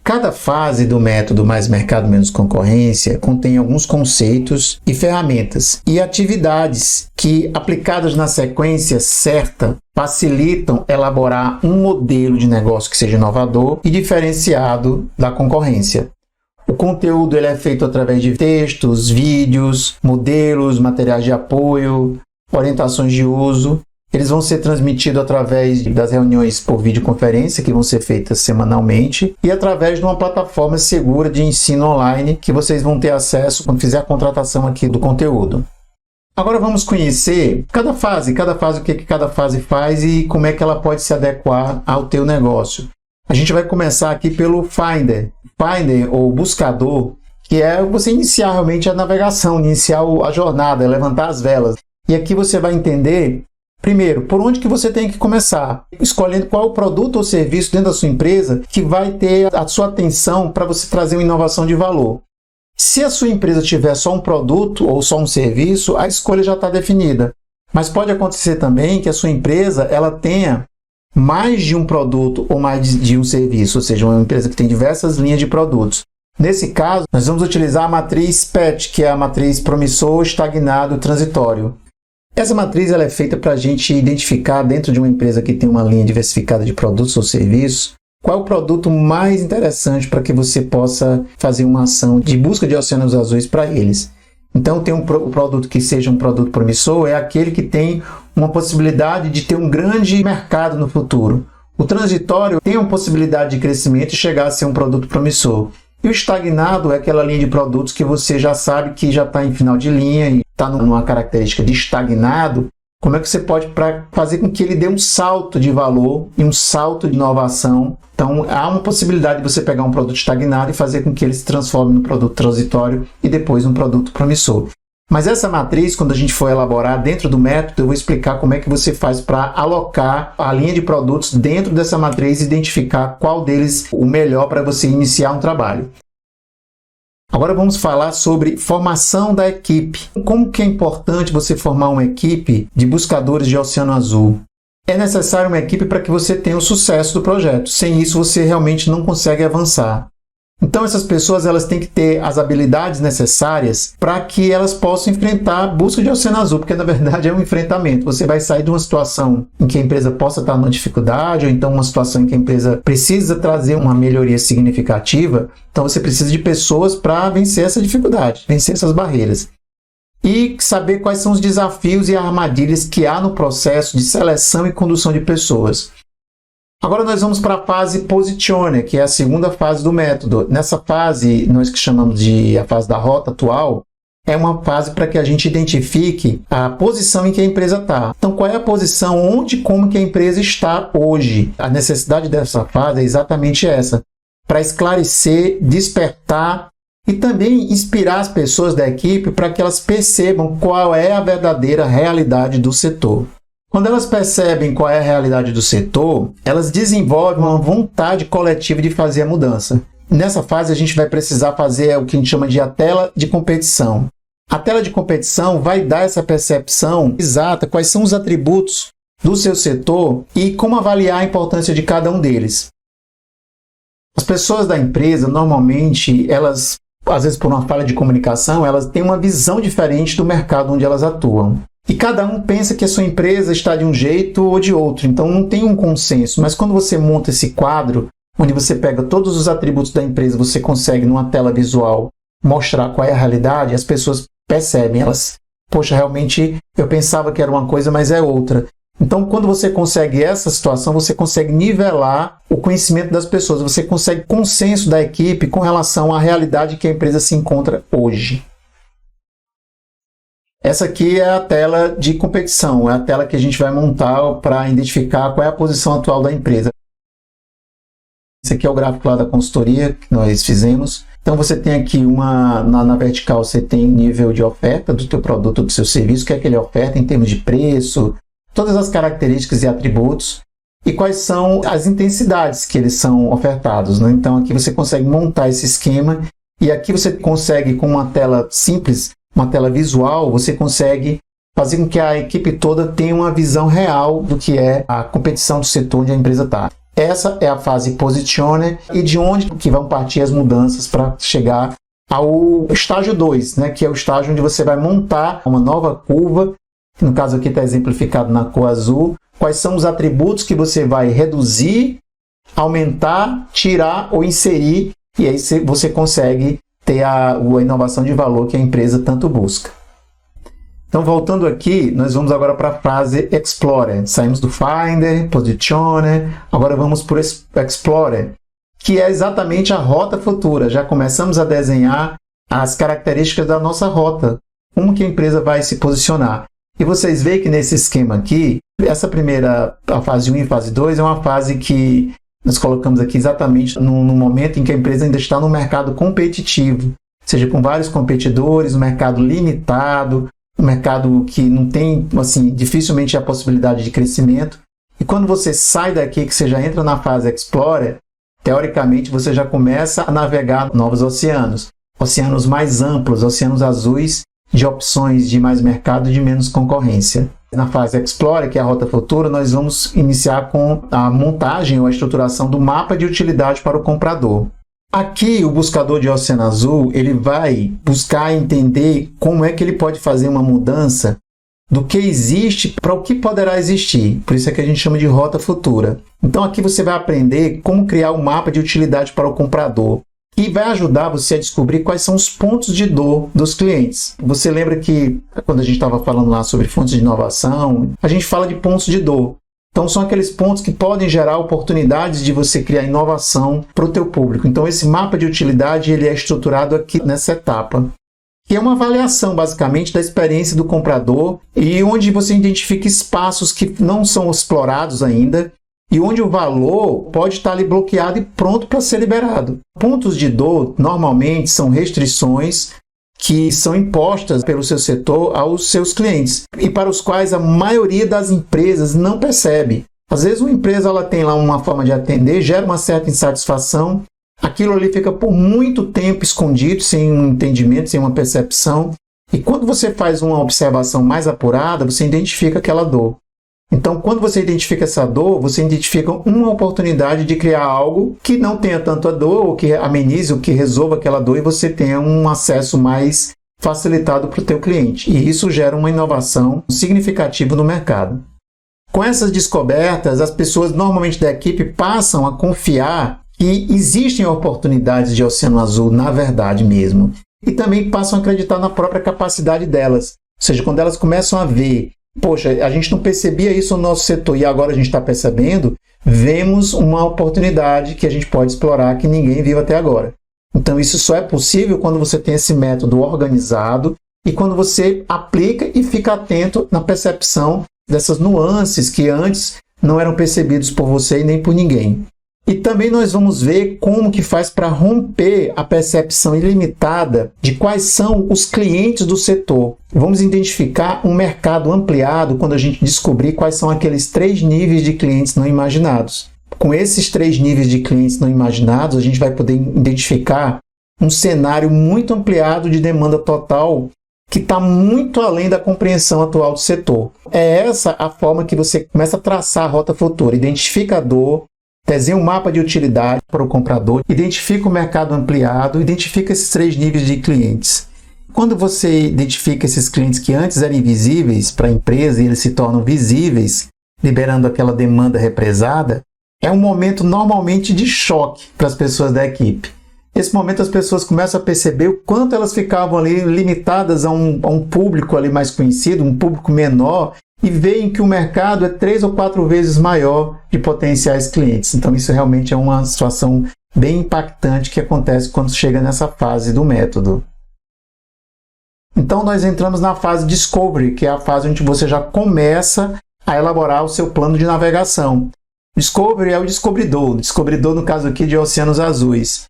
Cada fase do método mais mercado menos concorrência contém alguns conceitos e ferramentas e atividades que, aplicadas na sequência certa, facilitam elaborar um modelo de negócio que seja inovador e diferenciado da concorrência. O conteúdo ele é feito através de textos, vídeos, modelos, materiais de apoio, orientações de uso. Eles vão ser transmitidos através das reuniões por videoconferência, que vão ser feitas semanalmente, e através de uma plataforma segura de ensino online, que vocês vão ter acesso quando fizer a contratação aqui do conteúdo. Agora vamos conhecer cada fase, o que cada fase faz e como é que ela pode se adequar ao teu negócio. A gente vai começar aqui pelo Finder. Finder, ou buscador, que é você iniciar realmente a navegação, iniciar a jornada, levantar as velas. E aqui você vai entender, primeiro, por onde que você tem que começar, escolhendo qual o produto ou serviço dentro da sua empresa que vai ter a sua atenção para você trazer uma inovação de valor. Se a sua empresa tiver só um produto ou só um serviço, a escolha já está definida. Mas pode acontecer também que a sua empresa ela tenha mais de um produto ou mais de um serviço, ou seja, uma empresa que tem diversas linhas de produtos. Nesse caso, nós vamos utilizar a matriz PET, que é a matriz promissor, estagnado, transitório. Essa matriz ela é feita para a gente identificar dentro de uma empresa que tem uma linha diversificada de produtos ou serviços, qual é o produto mais interessante para que você possa fazer uma ação de busca de oceanos azuis para eles. Então, tem um produto que seja um produto promissor, é aquele que tem uma possibilidade de ter um grande mercado no futuro. O transitório tem uma possibilidade de crescimento e chegar a ser um produto promissor. E o estagnado é aquela linha de produtos que você já sabe que já está em final de linha e está numa característica de estagnado. Como é que você pode fazer com que ele dê um salto de valor e um salto de inovação? Então, há uma possibilidade de você pegar um produto estagnado e fazer com que ele se transforme num produto transitório e depois num produto promissor. Mas essa matriz, quando a gente for elaborar dentro do método, eu vou explicar como é que você faz para alocar a linha de produtos dentro dessa matriz e identificar qual deles o melhor para você iniciar um trabalho. Agora vamos falar sobre formação da equipe. Como que é importante você formar uma equipe de buscadores de oceano azul? É necessário uma equipe para que você tenha o sucesso do projeto. Sem isso, você realmente não consegue avançar. Então, essas pessoas elas têm que ter as habilidades necessárias para que elas possam enfrentar a busca de oceano azul, porque na verdade é um enfrentamento. Você vai sair de uma situação em que a empresa possa estar numa dificuldade, ou então uma situação em que a empresa precisa trazer uma melhoria significativa. Então, você precisa de pessoas para vencer essa dificuldade, vencer essas barreiras. E saber quais são os desafios e armadilhas que há no processo de seleção e condução de pessoas. Agora nós vamos para a fase Positione, que é a segunda fase do método. Nessa fase, nós que chamamos de a fase da rota atual, é uma fase para que a gente identifique a posição em que a empresa está. Então, qual é a posição, onde e como que a empresa está hoje? A necessidade dessa fase é exatamente essa, para esclarecer, despertar e também inspirar as pessoas da equipe para que elas percebam qual é a verdadeira realidade do setor. Quando elas percebem qual é a realidade do setor, elas desenvolvem uma vontade coletiva de fazer a mudança. Nessa fase, a gente vai precisar fazer o que a gente chama de a tela de competição. A tela de competição vai dar essa percepção exata, quais são os atributos do seu setor e como avaliar a importância de cada um deles. As pessoas da empresa, normalmente, elas, às vezes por uma falha de comunicação, elas têm uma visão diferente do mercado onde elas atuam. E cada um pensa que a sua empresa está de um jeito ou de outro, então não tem um consenso. Mas quando você monta esse quadro, onde você pega todos os atributos da empresa, você consegue numa tela visual mostrar qual é a realidade, as pessoas percebem, elas, poxa, realmente eu pensava que era uma coisa, mas é outra. Então, quando você consegue essa situação, você consegue nivelar o conhecimento das pessoas, você consegue consenso da equipe com relação à realidade que a empresa se encontra hoje. Essa aqui é a tela de competição, é a tela que a gente vai montar para identificar qual é a posição atual da empresa. Esse aqui é o gráfico lá da consultoria que nós fizemos. Então você tem aqui na vertical você tem nível de oferta do teu produto, do seu serviço, que é aquele oferta em termos de preço, todas as características e atributos e quais são as intensidades que eles são ofertados, né? Então aqui você consegue montar esse esquema e aqui você consegue, com uma tela simples, uma tela visual, você consegue fazer com que a equipe toda tenha uma visão real do que é a competição do setor onde a empresa está. Essa é a fase Positione e de onde que vão partir as mudanças para chegar ao estágio 2, né, que é o estágio onde você vai montar uma nova curva, que no caso aqui está exemplificado na cor azul, quais são os atributos que você vai reduzir, aumentar, tirar ou inserir, e aí você consegue ter a inovação de valor que a empresa tanto busca. Então, voltando aqui, nós vamos agora para a fase Explorer. Saímos do Finder, Positione, agora vamos para o Explorer, que é exatamente a rota futura. Já começamos a desenhar as características da nossa rota, como que a empresa vai se posicionar. E vocês veem que nesse esquema aqui, essa primeira, a fase 1 e a fase 2, é uma fase que nós colocamos aqui exatamente no momento em que a empresa ainda está no mercado competitivo, seja com vários competidores, um mercado limitado, um mercado que não tem, assim, dificilmente a possibilidade de crescimento. E quando você sai daqui, que você já entra na fase Explorer, teoricamente você já começa a navegar novos oceanos. oceanos mais amplos, oceanos azuis, de opções de mais mercado e de menos concorrência. Na fase Explore, que é a rota futura, nós vamos iniciar com a montagem ou a estruturação do mapa de utilidade para o comprador. Aqui, o buscador de Oceano Azul, ele vai buscar entender como é que ele pode fazer uma mudança do que existe para o que poderá existir. Por isso é que a gente chama de rota futura. Então, aqui você vai aprender como criar um mapa de utilidade para o comprador. E vai ajudar você a descobrir quais são os pontos de dor dos clientes. Você lembra que, quando a gente estava falando lá sobre fontes de inovação, a gente fala de pontos de dor. Então, são aqueles pontos que podem gerar oportunidades de você criar inovação para o teu público. Então, esse mapa de utilidade ele é estruturado aqui nessa etapa, que é uma avaliação, basicamente, da experiência do comprador e onde você identifica espaços que não são explorados ainda e onde o valor pode estar ali bloqueado e pronto para ser liberado. Pontos de dor, normalmente, são restrições que são impostas pelo seu setor aos seus clientes e para os quais a maioria das empresas não percebe. Às vezes uma empresa ela tem lá uma forma de atender, gera uma certa insatisfação, aquilo ali fica por muito tempo escondido, sem um entendimento, sem uma percepção, e quando você faz uma observação mais apurada, você identifica aquela dor. Então, quando você identifica essa dor, você identifica uma oportunidade de criar algo que não tenha tanto a dor, ou que amenize, ou que resolva aquela dor, e você tenha um acesso mais facilitado para o teu cliente. E isso gera uma inovação significativa no mercado. Com essas descobertas, as pessoas normalmente da equipe passam a confiar que existem oportunidades de Oceano Azul na verdade mesmo. E também passam a acreditar na própria capacidade delas. Ou seja, quando elas começam a ver, poxa, a gente não percebia isso no nosso setor e agora a gente está percebendo, vemos uma oportunidade que a gente pode explorar que ninguém viu até agora. Então isso só é possível quando você tem esse método organizado e quando você aplica e fica atento na percepção dessas nuances que antes não eram percebidos por você e nem por ninguém. E também nós vamos ver como que faz para romper a percepção ilimitada de quais são os clientes do setor. Vamos identificar um mercado ampliado quando a gente descobrir quais são aqueles 3 níveis de clientes não imaginados. Com esses 3 níveis de clientes não imaginados, a gente vai poder identificar um cenário muito ampliado de demanda total que está muito além da compreensão atual do setor. É essa a forma que você começa a traçar a rota futura. Identifica a dor, desenha um mapa de utilidade para o comprador, identifica o mercado ampliado, identifica esses 3 níveis de clientes. Quando você identifica esses clientes que antes eram invisíveis para a empresa e eles se tornam visíveis, liberando aquela demanda represada, é um momento normalmente de choque para as pessoas da equipe. Nesse momento as pessoas começam a perceber o quanto elas ficavam ali limitadas a um público ali mais conhecido, um público menor, e veem que o mercado é 3 ou 4 vezes maior de potenciais clientes. Então isso realmente é uma situação bem impactante que acontece quando chega nessa fase do método. Então nós entramos na fase Discovery, que é a fase onde você já começa a elaborar o seu plano de navegação. Discovery é o descobridor no caso aqui de Oceanos Azuis.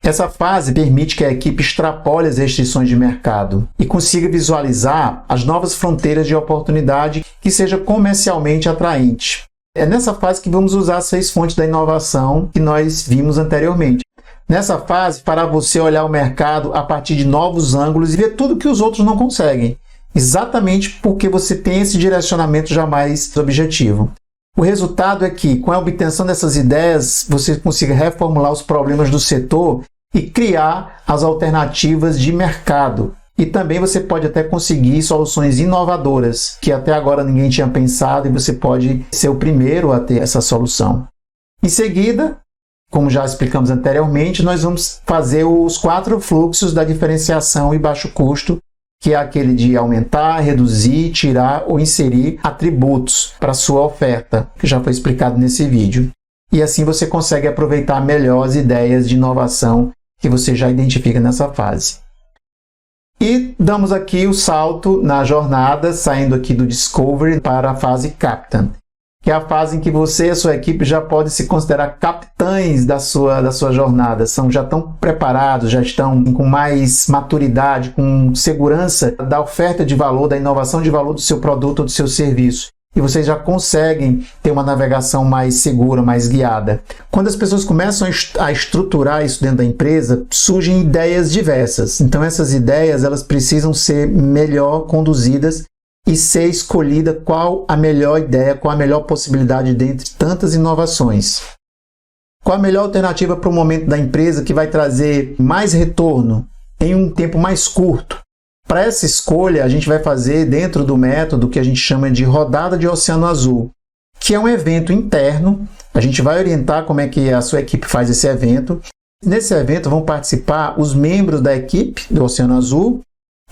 Essa fase permite que a equipe extrapole as restrições de mercado e consiga visualizar as novas fronteiras de oportunidade que seja comercialmente atraente. É nessa fase que vamos usar as 6 fontes da inovação que nós vimos anteriormente. Nessa fase, fará você olhar o mercado a partir de novos ângulos e ver tudo que os outros não conseguem, exatamente porque você tem esse direcionamento já mais objetivo. O resultado é que, com a obtenção dessas ideias, você consiga reformular os problemas do setor e criar as alternativas de mercado. E também você pode até conseguir soluções inovadoras, que até agora ninguém tinha pensado e você pode ser o primeiro a ter essa solução. Em seguida, como já explicamos anteriormente, nós vamos fazer os 4 fluxos da diferenciação e baixo custo, que é aquele de aumentar, reduzir, tirar ou inserir atributos para a sua oferta, que já foi explicado nesse vídeo. E assim você consegue aproveitar melhor as ideias de inovação que você já identifica nessa fase. E damos aqui o salto na jornada, saindo aqui do Discovery para a fase Captain, que é a fase em que você e a sua equipe já podem se considerar capitães da sua jornada, já estão preparados, já estão com mais maturidade, com segurança da oferta de valor, da inovação de valor do seu produto ou do seu serviço. e vocês já conseguem ter uma navegação mais segura, mais guiada. Quando as pessoas começam a estruturar isso dentro da empresa, surgem ideias diversas. Então essas ideias elas precisam ser melhor conduzidas e ser escolhida qual a melhor ideia, qual a melhor possibilidade dentre tantas inovações. Qual a melhor alternativa para o momento da empresa que vai trazer mais retorno em um tempo mais curto? Para essa escolha, a gente vai fazer dentro do método que a gente chama de Rodada de Oceano Azul, que é um evento interno. A gente vai orientar como é que a sua equipe faz esse evento. Nesse evento vão participar os membros da equipe do Oceano Azul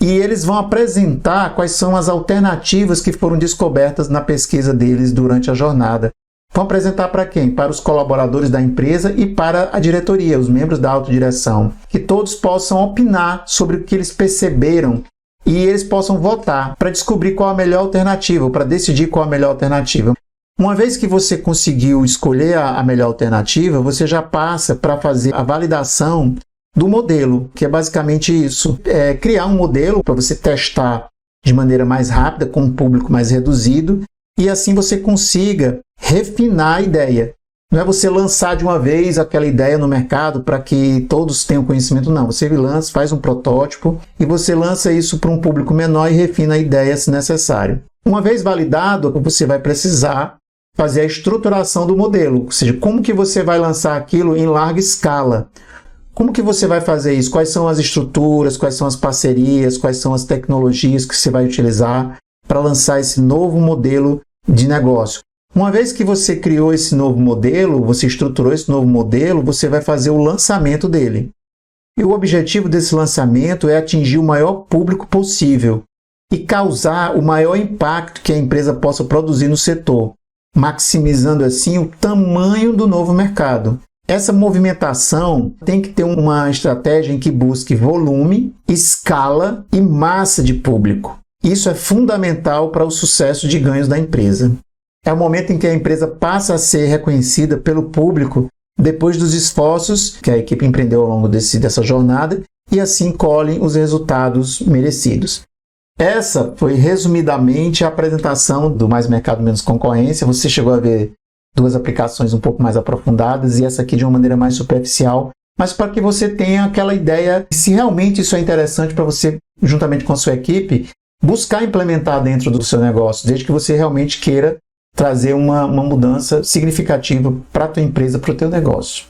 e eles vão apresentar quais são as alternativas que foram descobertas na pesquisa deles durante a jornada. Vão apresentar para quem? Para os colaboradores da empresa e para a diretoria, os membros da autodireção. Que todos possam opinar sobre o que eles perceberam e eles possam votar para descobrir qual a melhor alternativa, para decidir qual a melhor alternativa. Uma vez que você conseguiu escolher a melhor alternativa, você já passa para fazer a validação do modelo, que é basicamente isso. É criar um modelo para você testar de maneira mais rápida, com um público mais reduzido, e assim você consiga refinar a ideia. Não é você lançar de uma vez aquela ideia no mercado para que todos tenham conhecimento, não. Você lança, faz um protótipo e você lança isso para um público menor e refina a ideia se necessário. Uma vez validado, você vai precisar fazer a estruturação do modelo, ou seja, como que você vai lançar aquilo em larga escala. Como que você vai fazer isso? Quais são as estruturas, quais são as parcerias, quais são as tecnologias que você vai utilizar para lançar esse novo modelo de negócio? Uma vez que você criou esse novo modelo, você estruturou esse novo modelo, você vai fazer o lançamento dele. E o objetivo desse lançamento é atingir o maior público possível e causar o maior impacto que a empresa possa produzir no setor, maximizando assim o tamanho do novo mercado. Essa movimentação tem que ter uma estratégia em que busque volume, escala e massa de público. Isso é fundamental para o sucesso de ganhos da empresa. É o momento em que a empresa passa a ser reconhecida pelo público depois dos esforços que a equipe empreendeu ao longo dessa jornada e assim colhem os resultados merecidos. Essa foi resumidamente a apresentação do Mais Mercado Menos Concorrência. Você chegou a ver duas aplicações um pouco mais aprofundadas e essa aqui de uma maneira mais superficial, mas para que você tenha aquela ideia, se realmente isso é interessante para você, juntamente com a sua equipe, buscar implementar dentro do seu negócio, desde que você realmente queira trazer uma mudança significativa para a tua empresa, para o teu negócio.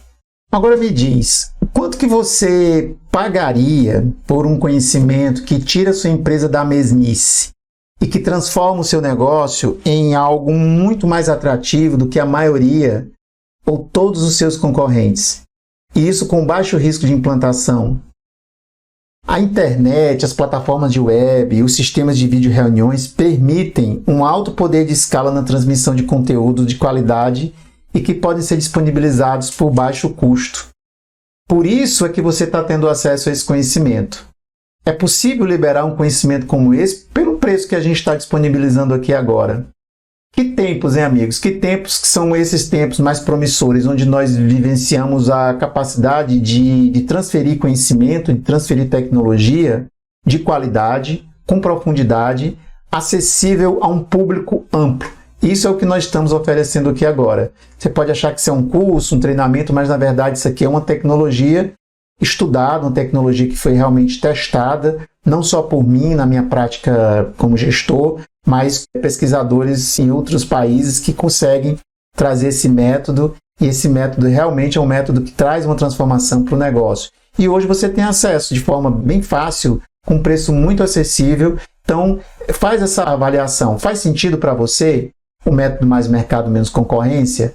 Agora me diz, quanto que você pagaria por um conhecimento que tira a sua empresa da mesmice e que transforma o seu negócio em algo muito mais atrativo do que a maioria ou todos os seus concorrentes? E isso com baixo risco de implantação. A internet, as plataformas de web e os sistemas de vídeo reuniões permitem um alto poder de escala na transmissão de conteúdo de qualidade e que podem ser disponibilizados por baixo custo. Por isso é que você está tendo acesso a esse conhecimento. É possível liberar um conhecimento como esse pelo preço que a gente está disponibilizando aqui agora. Que tempos, hein, amigos? Que tempos que são esses tempos mais promissores, onde nós vivenciamos a capacidade de transferir conhecimento, de transferir tecnologia de qualidade, com profundidade, acessível a um público amplo. Isso é o que nós estamos oferecendo aqui agora. Você pode achar que isso é um curso, um treinamento, mas na verdade isso aqui é uma tecnologia estudada, uma tecnologia que foi realmente testada, não só por mim, na minha prática como gestor, mas pesquisadores em outros países que conseguem trazer esse método, e esse método realmente é um método que traz uma transformação para o negócio. E hoje você tem acesso de forma bem fácil, com um preço muito acessível. Então, faz essa avaliação. Faz sentido para você o método Mais Mercado Menos Concorrência?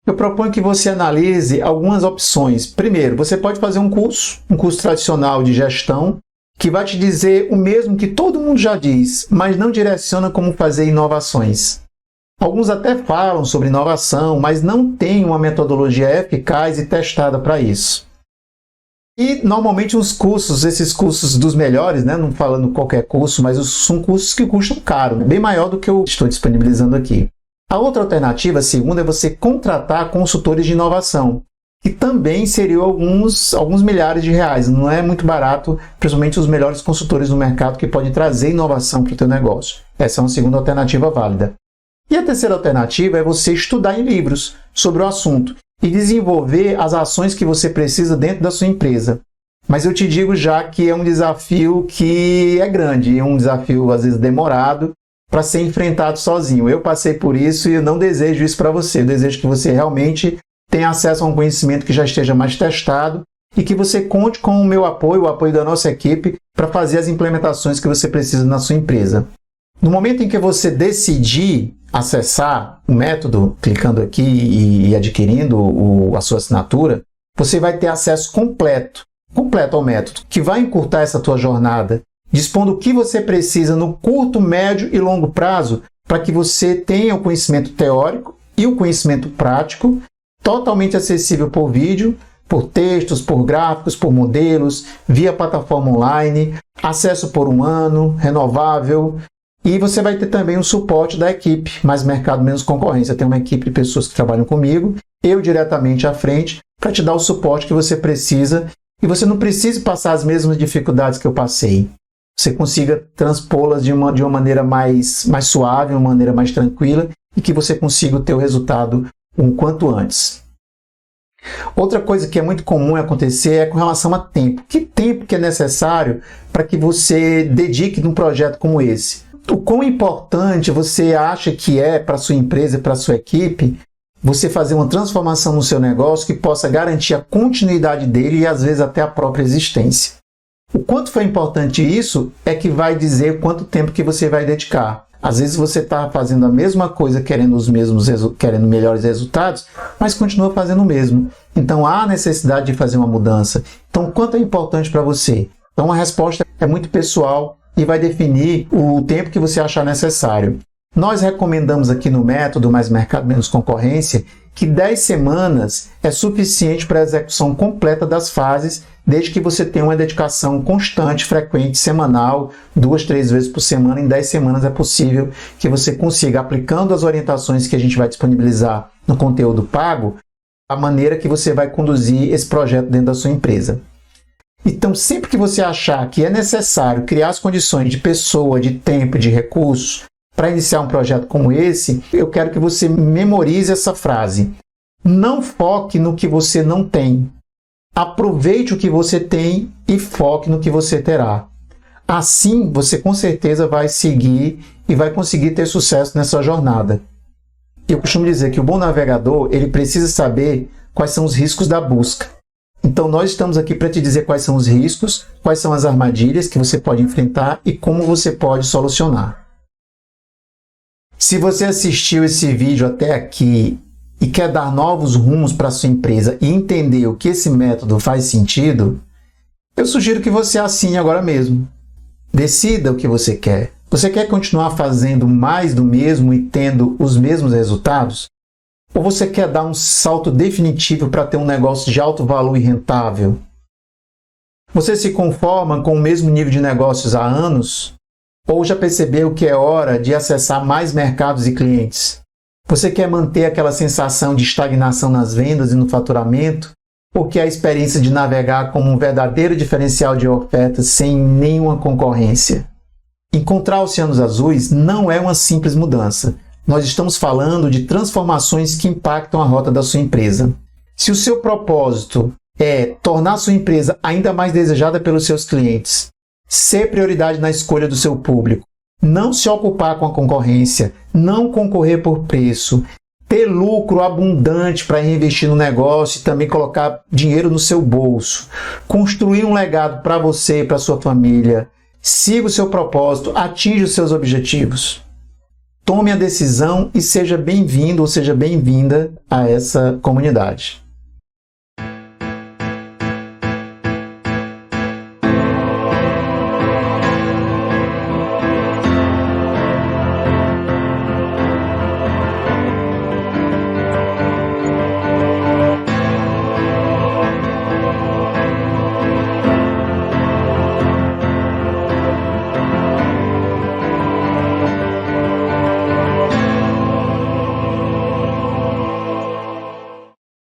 Eu proponho que você analise algumas opções. Primeiro, você pode fazer um curso tradicional de gestão, que vai te dizer o mesmo que todo mundo já diz, mas não direciona como fazer inovações. Alguns até falam sobre inovação, mas não tem uma metodologia eficaz e testada para isso. E normalmente esses cursos dos melhores, não falando qualquer curso, mas são cursos que custam caro, bem maior do que eu estou disponibilizando aqui. A outra alternativa, a segunda, é você contratar consultores de inovação, que também seriam alguns milhares de reais. Não é muito barato, principalmente os melhores consultores no mercado que podem trazer inovação para o teu negócio. Essa é uma segunda alternativa válida. E a terceira alternativa é você estudar em livros sobre o assunto e desenvolver as ações que você precisa dentro da sua empresa. Mas eu te digo já que é um desafio que é grande, é um desafio às vezes demorado para ser enfrentado sozinho. Eu passei por isso e eu não desejo isso para você. Eu desejo que você realmente tenha acesso a um conhecimento que já esteja mais testado e que você conte com o meu apoio, o apoio da nossa equipe, para fazer as implementações que você precisa na sua empresa. No momento em que você decidir acessar o método, clicando aqui e adquirindo a sua assinatura, você vai ter acesso completo ao método, que vai encurtar essa tua jornada, dispondo o que você precisa no curto, médio e longo prazo para que você tenha o conhecimento teórico e o conhecimento prático, totalmente acessível por vídeo, por textos, por gráficos, por modelos, via plataforma online, acesso por 1 ano, renovável. E você vai ter também o suporte da equipe, mais mercado, menos concorrência. Tem uma equipe de pessoas que trabalham comigo, eu diretamente à frente, para te dar o suporte que você precisa e você não precisa passar as mesmas dificuldades que eu passei. Você consiga transpô-las de uma maneira mais suave, uma maneira mais tranquila e que você consiga ter o resultado o quanto antes. Outra coisa que é muito comum acontecer é com relação a tempo. Que tempo que é necessário para que você dedique num projeto como esse? O quão importante você acha que é para a sua empresa e para a sua equipe você fazer uma transformação no seu negócio que possa garantir a continuidade dele e às vezes até a própria existência? O quanto foi importante isso é que vai dizer quanto tempo que você vai dedicar. Às vezes você está fazendo a mesma coisa, querendo melhores resultados, mas continua fazendo o mesmo. Então há necessidade de fazer uma mudança. Então quanto é importante para você? Então a resposta é muito pessoal e vai definir o tempo que você achar necessário. Nós recomendamos aqui no método Mais Mercado Menos Concorrência que 10 semanas é suficiente para a execução completa das fases, desde que você tenha uma dedicação constante, frequente, semanal, 2, 3 vezes por semana. Em 10 semanas é possível que você consiga, aplicando as orientações que a gente vai disponibilizar no conteúdo pago, a maneira que você vai conduzir esse projeto dentro da sua empresa. Então, sempre que você achar que é necessário criar as condições de pessoa, de tempo, de recursos, para iniciar um projeto como esse, eu quero que você memorize essa frase. Não foque no que você não tem. Aproveite o que você tem e foque no que você terá. Assim, você com certeza vai seguir e vai conseguir ter sucesso nessa jornada. Eu costumo dizer que o bom navegador, ele precisa saber quais são os riscos da busca. Então, nós estamos aqui para te dizer quais são os riscos, quais são as armadilhas que você pode enfrentar e como você pode solucionar. Se você assistiu esse vídeo até aqui e quer dar novos rumos para a sua empresa e entender o que esse método faz sentido, eu sugiro que você assine agora mesmo. Decida o que você quer. Você quer continuar fazendo mais do mesmo e tendo os mesmos resultados? Ou você quer dar um salto definitivo para ter um negócio de alto valor e rentável? Você se conforma com o mesmo nível de negócios há anos? Ou já percebeu que é hora de acessar mais mercados e clientes? Você quer manter aquela sensação de estagnação nas vendas e no faturamento? Ou quer a experiência de navegar como um verdadeiro diferencial de ofertas sem nenhuma concorrência? Encontrar oceanos azuis não é uma simples mudança. Nós estamos falando de transformações que impactam a rota da sua empresa. Se o seu propósito é tornar a sua empresa ainda mais desejada pelos seus clientes, ser prioridade na escolha do seu público, não se ocupar com a concorrência, não concorrer por preço, ter lucro abundante para reinvestir no negócio e também colocar dinheiro no seu bolso, construir um legado para você e para sua família, siga o seu propósito, atinja os seus objetivos. Tome a decisão e seja bem-vindo ou seja bem-vinda a essa comunidade.